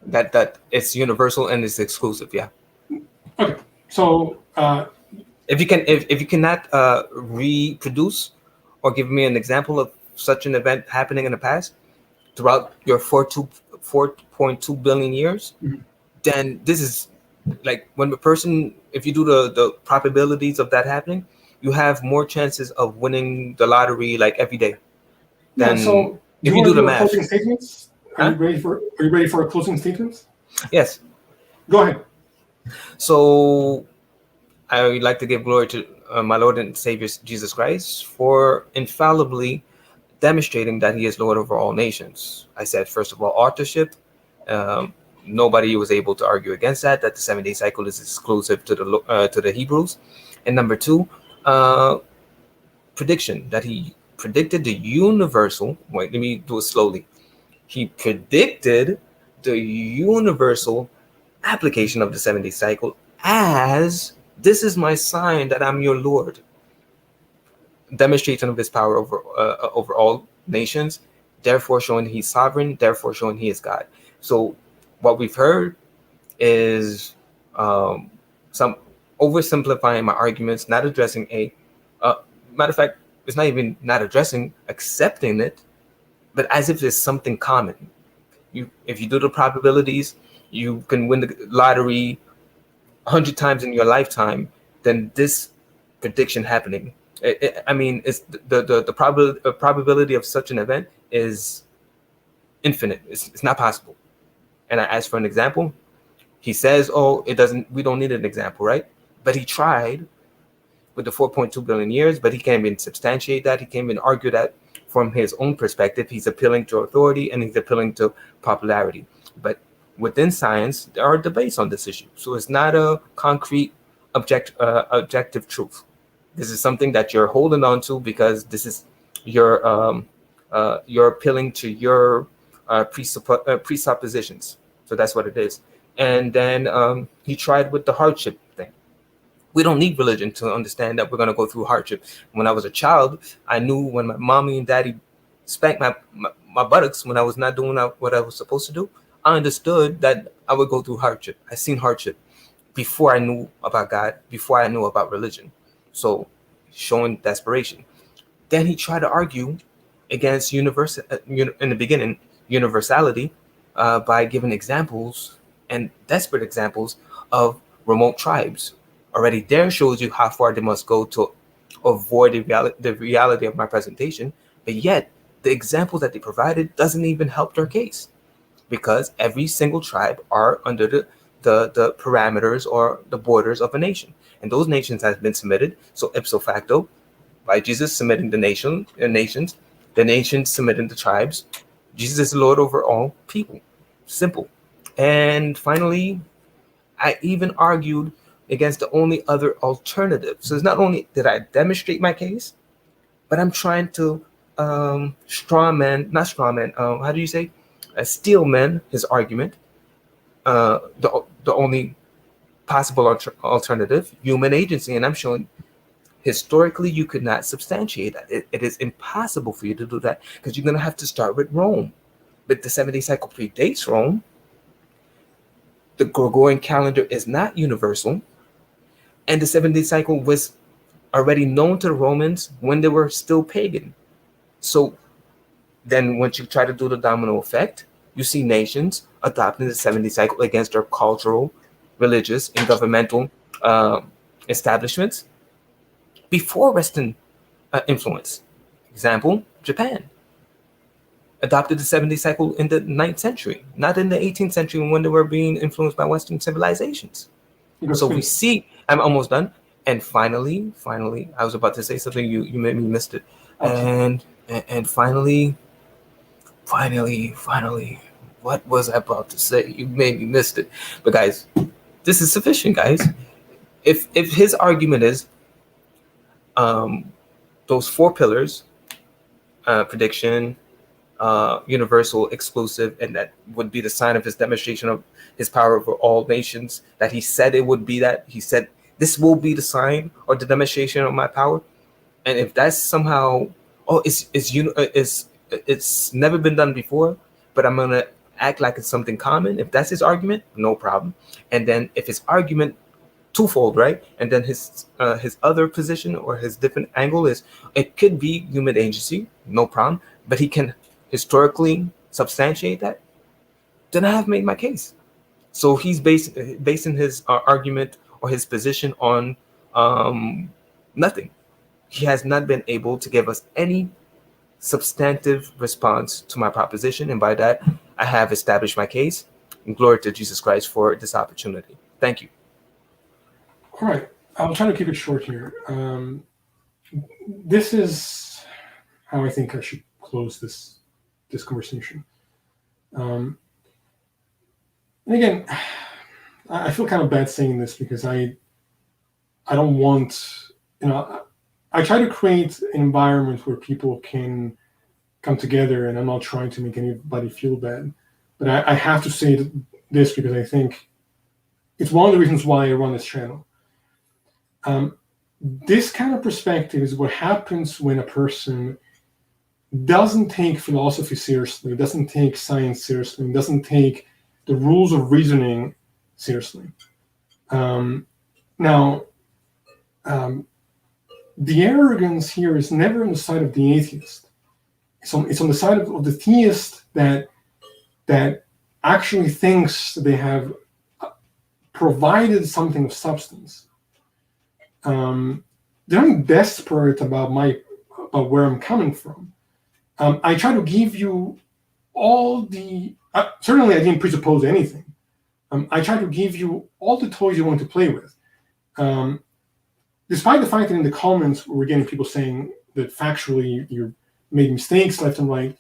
That it's universal and it's exclusive. Yeah. Okay, so if you cannot reproduce or give me an example of such an event happening in the past throughout your 4.2 billion years, then this is Like when the person, if you do the probabilities of that happening, you have more chances of winning the lottery like every day Yeah. than So, do if you you want do to the do our math. closing statements? Huh? Are you ready for our closing statements? Yes. Go ahead. So I would like to give glory to my Lord and Savior Jesus Christ for infallibly demonstrating that He is Lord over all nations. I said, first of all, authorship. Um, Nobody was able to argue against that. That the 7-day cycle is exclusive to the Hebrews. And number two, uh, prediction, that He predicted the universal. Wait, let me do it slowly. He predicted the universal application of the 7-day cycle as this is my sign that I'm your Lord, demonstration of His power over all nations, therefore showing He's sovereign, therefore showing He is God. So what we've heard is some oversimplifying my arguments, not addressing uh, matter of fact, it's not even not addressing, accepting it, but as if it's something common. If you do the probabilities, you can win the lottery 100 times in your lifetime, then this prediction happening. I mean, it's the probability of such an event is infinite. It's not possible. And I asked for an example. He says, "Oh, it doesn't. We don't need an example, right?" But he tried with the 4.2 billion years, but he can't even substantiate that. He can't even argue that from his own perspective. He's appealing to authority and he's appealing to popularity. But within science, there are debates on this issue. So it's not a concrete objective truth. This is something that you're holding on to because this is you're appealing to your presuppositions. So that's what it is. And then he tried with the hardship thing. We don't need religion to understand that we're going to go through hardship. When I was a child, I knew when my mommy and daddy spanked my buttocks when I was not doing what I was supposed to do, I understood that I would go through hardship. I seen hardship before I knew about God, before I knew about religion. So showing desperation. Then he tried to argue against in the beginning, universality by giving examples and desperate examples of remote tribes. Already there shows you how far they must go to avoid the reality of my presentation. But yet, the example that they provided doesn't even help their case because every single tribe are under the parameters or the borders of a nation. And those nations have been submitted. So ipso facto, by Jesus submitting nations, the nations submitting the tribes. Jesus is Lord over all people. Simple. And finally, I even argued against the only other alternative. So it's not only did I demonstrate my case, but I'm trying to how do you say? Steel man his argument. The only possible alternative, human agency. And I'm showing historically you could not substantiate that. It is impossible for you to do that because you're going to have to start with Rome. But the 7-day cycle predates Rome. The Gregorian calendar is not universal. And the 7-day cycle was already known to the Romans when they were still pagan. So then once you try to do the domino effect, you see nations adopting the 7-day cycle against their cultural, religious, and governmental establishments before Western influence. Example, Japan adopted the 7-day cycle in the 9th century, not in the 18th century when they were being influenced by Western civilizations. So we see, I'm almost done. And finally, I was about to say something, you made me missed it. And finally, what was I about to say? You made me missed it. But guys, this is sufficient, guys. If his argument is those 4 pillars, prediction, universal, exclusive, and that would be the sign of his demonstration of his power over all nations, that he said it would be that. He said, this will be the sign or the demonstration of my power. And if that's somehow, it's never been done before, but I'm going to act like it's something common. If that's his argument, no problem. And then if his argument twofold, right? And then his other position or his different angle is it could be human agency, no problem, but he can historically substantiate that, then I have made my case. So he's basing his argument or his position on nothing. He has not been able to give us any substantive response to my proposition, and by that, I have established my case. And glory to Jesus Christ for this opportunity. Thank you. All right, I'll try to keep it short here. This is how I think I should close this conversation. And again, I feel kind of bad saying this because I don't want, I try to create an environment where people can come together, and I'm not trying to make anybody feel bad. But I have to say this because I think it's one of the reasons why I run this channel. This kind of perspective is what happens when a person doesn't take philosophy seriously, doesn't take science seriously, doesn't take the rules of reasoning seriously. Now, the arrogance here is never on the side of the atheist. It's on the side of the theist that actually thinks that they have provided something of substance. They're not desperate about where I'm coming from. I try to give you all the. Certainly, I didn't presuppose anything. I try to give you all the toys you want to play with. Despite the fact that in the comments we're getting people saying that factually you made mistakes left and right,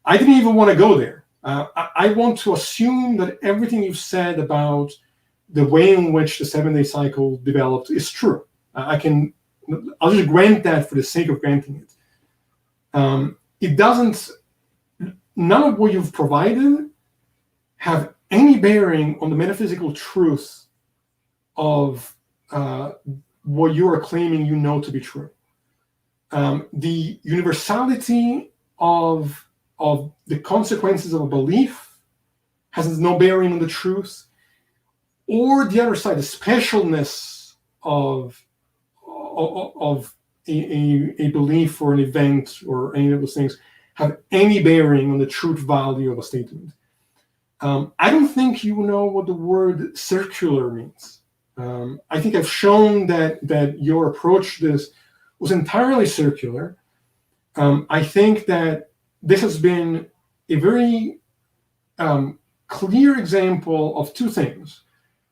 I didn't even want to go there. I want to assume that everything you've said about the way in which the 7-day cycle developed is true. I'll just grant that for the sake of granting it. It doesn't. None of what you've provided have any bearing on the metaphysical truth of what you are claiming you know to be true. The universality of the consequences of a belief has no bearing on the truth, or the other side, the specialness of a belief or an event or any of those things have any bearing on the truth value of a statement. I don't think you know what the word circular means. I think I've shown that your approach to this was entirely circular. I think that this has been a very clear example of two things: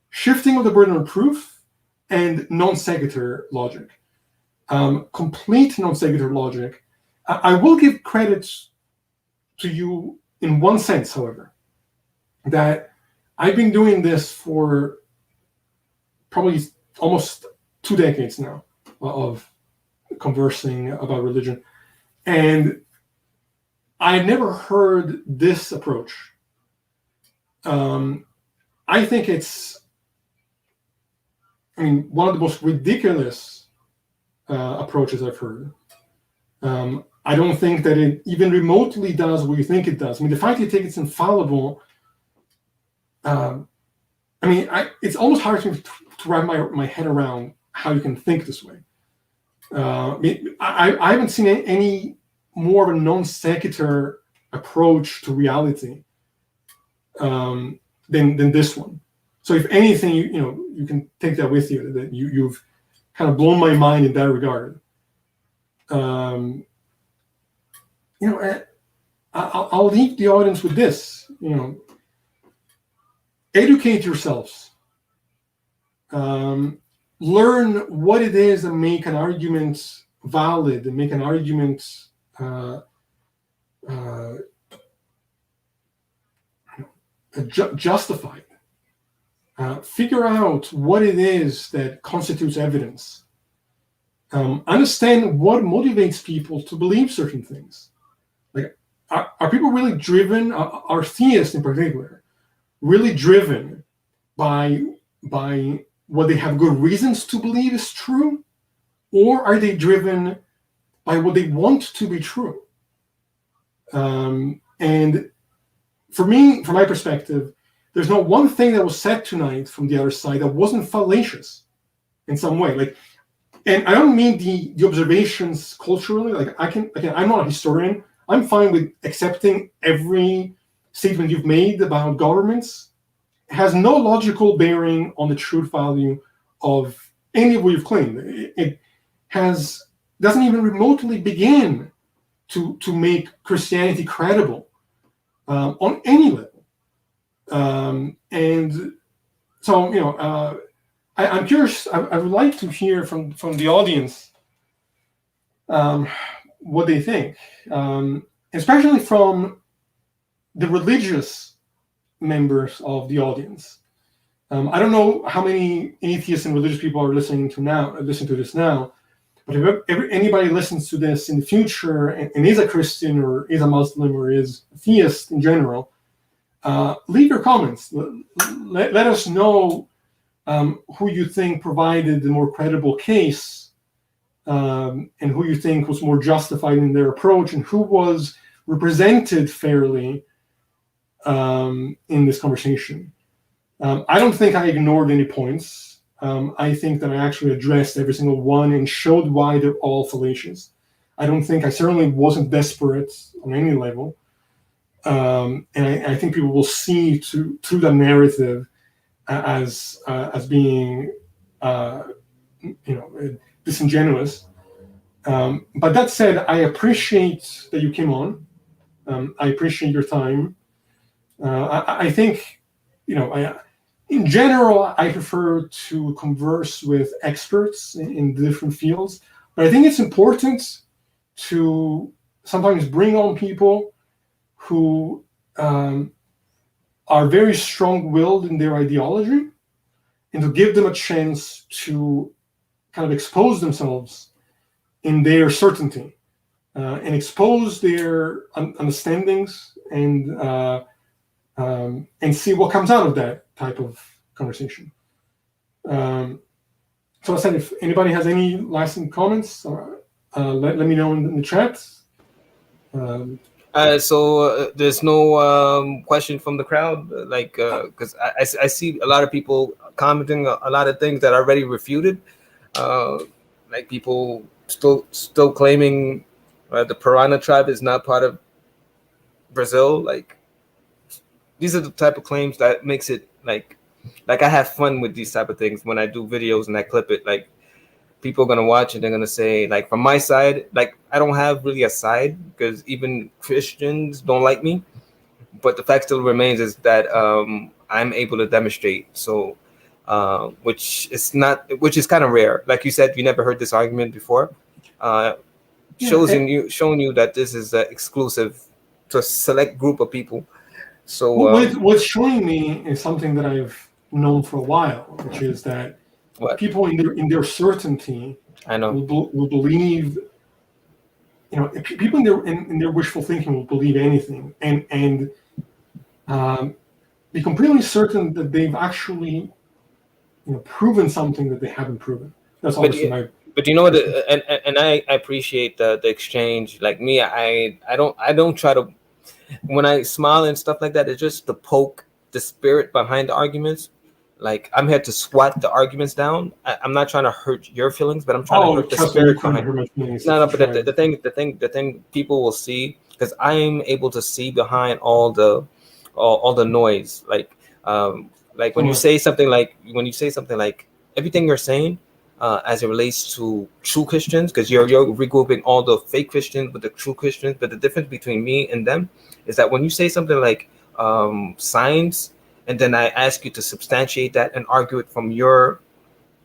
shifting of the burden of proof and non sequitur logic. Complete non sequitur logic. I will give credit to you in one sense, however, that I've been doing this for probably almost 2 decades now of conversing about religion. And I never heard this approach. I think it's, one of the most ridiculous approaches I've heard. I don't think that it even remotely does what you think it does. The fact you think it's infallible, it's almost hard to wrap my head around how you can think this way. I haven't seen any more of a non sequitur approach to reality than this one. So if anything, you can take that with you, that you've kind of blown my mind in that regard. I'll leave the audience with this. Educate yourselves. Learn what it is that make an argument valid and make an argument justified. Figure out what it is that constitutes evidence. Understand what motivates people to believe certain things. Like, are people really driven? Are theists in particular really driven by what they have good reasons to believe is true, or are they driven by what they want to be true? And for me, from my perspective, there's not one thing that was said tonight from the other side that wasn't fallacious in some way. And I don't mean the observations culturally. I'm not a historian. I'm fine with accepting every statement you've made about governments has no logical bearing on the truth value of any of what you've claimed. It doesn't even remotely begin to make Christianity credible on any level. And so, I'm curious. I would like to hear from the audience what they think, especially from the religious members of the audience. I don't know how many atheists and religious people are listening to this now, but if anybody listens to this in the future and is a Christian or is a Muslim or is a theist in general, leave your comments. Let us know who you think provided the more credible case, and who you think was more justified in their approach, and who was represented fairly in this conversation. I don't think I ignored any points. I think that I actually addressed every single one and showed why they're all fallacious. I certainly wasn't desperate on any level. And I think people will see through the narrative as being, disingenuous. But that said, I appreciate that you came on. I appreciate your time. I think, in general, I prefer to converse with experts in different fields, but I think it's important to sometimes bring on people who are very strong-willed in their ideology, and to give them a chance to kind of expose themselves in their certainty, and expose their understandings and see what comes out of that type of conversation. So I said, if anybody has any lasting comments, let me know in the chat. So there's no question from the crowd, because I see a lot of people commenting a lot of things that are already refuted, like people still claiming the Piranha tribe is not part of Brazil. Like, these are the type of claims that makes it like I have fun with these type of things when I do videos and I clip it. Like, people are gonna watch and they're gonna say, like, from my side, like, I don't have really a side because even Christians don't like me. But the fact still remains is that I'm able to demonstrate. So, which is kind of rare. Like you said, you never heard this argument before. Showing you that this is exclusive to a select group of people. So what's showing me is something that I've known for a while, which is that people in their certainty, I know, will believe. People in their wishful thinking will believe anything, and be completely certain that they've actually proven something that they haven't proven. That's obviously my. But you know what? And I appreciate the exchange. Like me, I don't try to. When I smile and stuff like that, it's just to poke the spirit behind the arguments. Like, I'm here to swat the arguments down. I'm not trying to hurt your feelings, but I'm trying to hurt the spirit behind. No, but the thing people will see, because I'm able to see behind all the noise. Like when you say something like everything you're saying, as it relates to true Christians, because you're regrouping all the fake Christians with the true Christians. But the difference between me and them is that when you say something like signs, and then I ask you to substantiate that and argue it from your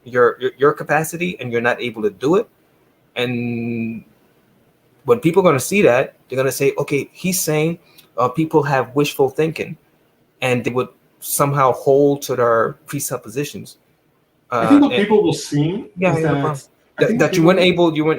capacity, and you're not able to do it, and when people are going to see that, they're going to say, okay, he's saying people have wishful thinking, and they would somehow hold to their presuppositions. I think what people will see is that you weren't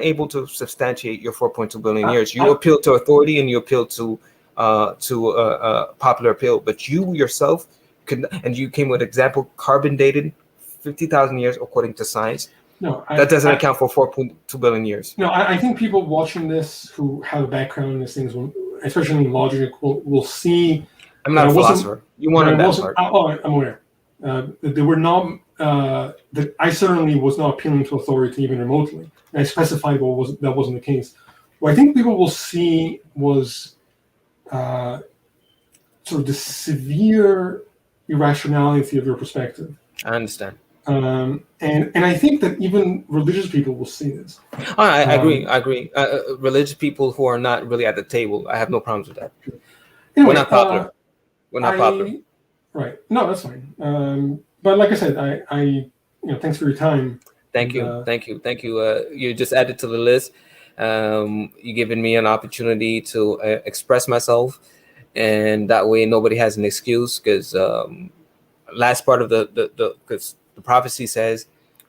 able to substantiate your 4.2 billion years. You appeal to authority and you appeal to popular appeal, but you yourself could, and you came with example carbon dated 50,000 years according to science. No, that doesn't account for 4.2 billion years. No, I think people watching this who have a background in these things, especially in logic, will see. I'm not a philosopher. You wanted that part. I'm aware. They were not. That I certainly was not appealing to authority even remotely. And I specified that wasn't the case. What I think people will see was sort of the severe irrationality of your perspective. I understand. And I think that even religious people will see this. I agree. Religious people who are not really at the table, I have no problems with that. Anyway, we're not popular. We're not popular. Right. No, that's fine. But like I said, I thanks for your time. Thank you. Thank you. You just added to the list. You given me an opportunity to express myself, and that way nobody has an excuse. Because last part of because the prophecy says,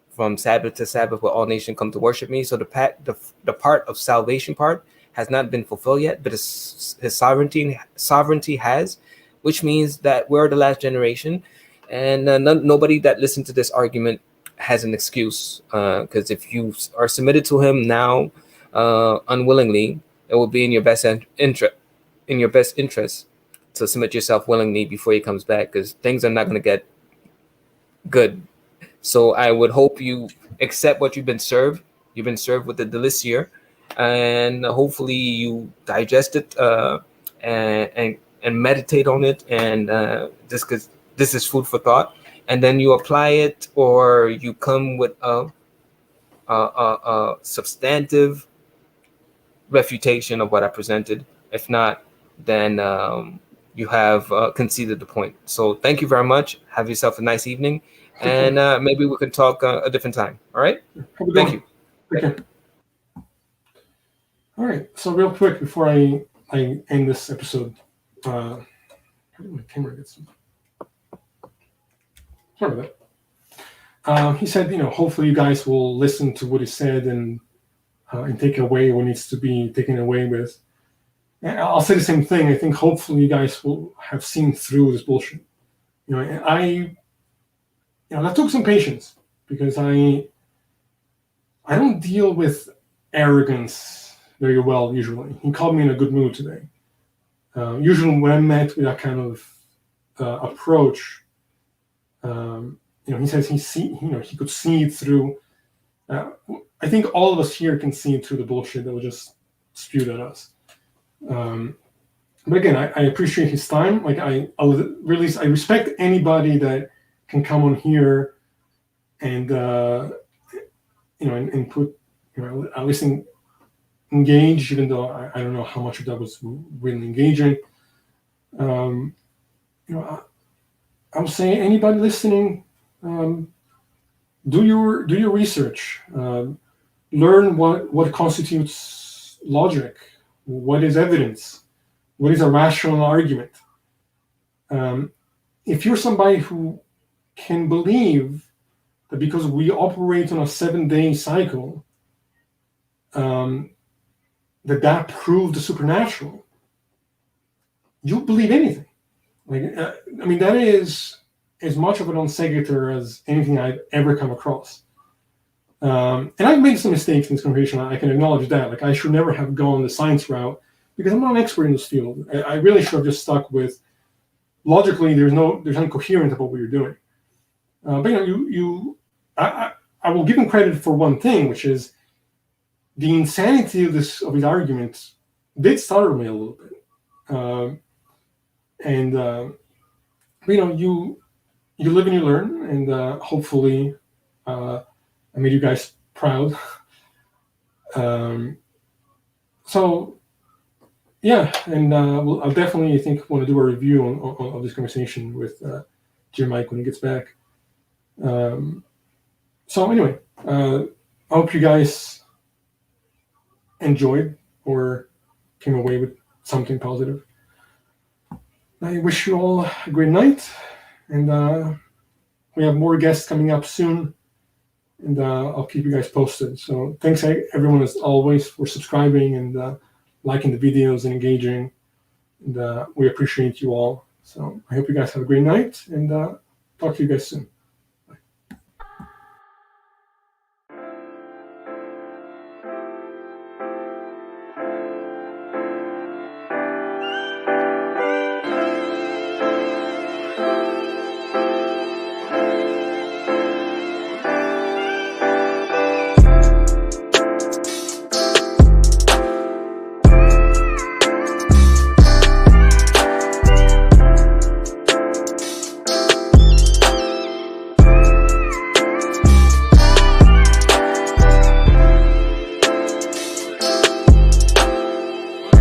"From Sabbath to Sabbath, will all nations come to worship me." So the part of salvation part has not been fulfilled yet, but his sovereignty has, which means that we're the last generation, and nobody that listened to this argument has an excuse, because if you are submitted to him now unwillingly, it will be in your best interest to submit yourself willingly before he comes back, because things are not going to get good. So I would hope you accept what you've been served. You've been served with the delicia, and hopefully you digest it and meditate on it, and just because this is food for thought, and then you apply it, or you come with a substantive refutation of what I presented. If not, then you have conceded the point. So thank you very much. Have yourself a nice evening, and maybe we can talk a different time. All right? Thank you. Okay. All right. So real quick before I end this episode, how did my camera get some? Sorry about that. He said, hopefully you guys will listen to what he said and take away what needs to be taken away with. And I'll say the same thing. I think hopefully you guys will have seen through this bullshit. And that took some patience, because I don't deal with arrogance very well usually. He called me in a good mood today. Usually when I'm met with that kind of approach, he says he could see it through. I think all of us here can see it through the bullshit that was just spewed at us. But again, I appreciate his time. Like I respect anybody that can come on here and and put at least engage, even though I don't know how much of that was really engaging. I would say anybody listening, do your research. Learn what constitutes logic, what is evidence, what is a rational argument. If you're somebody who can believe that because we operate on a 7-day cycle, that proved the supernatural, you believe anything. That is as much of a non sequitur as anything I've ever come across. And I've made some mistakes in this conversation. I can acknowledge that. Like, I should never have gone the science route, because I'm not an expert in this field. I really should have just stuck with logically. There's nothing coherent about what you're doing. But I will give him credit for one thing, which is the insanity of his argument did startle me a little bit. You live and you learn, and hopefully I made you guys proud. So yeah, and I'll definitely, I think, want to do a review of this conversation with Jim Mike when he gets back. So anyway, I hope you guys enjoyed or came away with something positive. I wish you all a great night, and we have more guests coming up soon, and I'll keep you guys posted. So thanks everyone as always for subscribing and liking the videos and engaging, and we appreciate you all. So I hope you guys have a great night, and talk to you guys soon.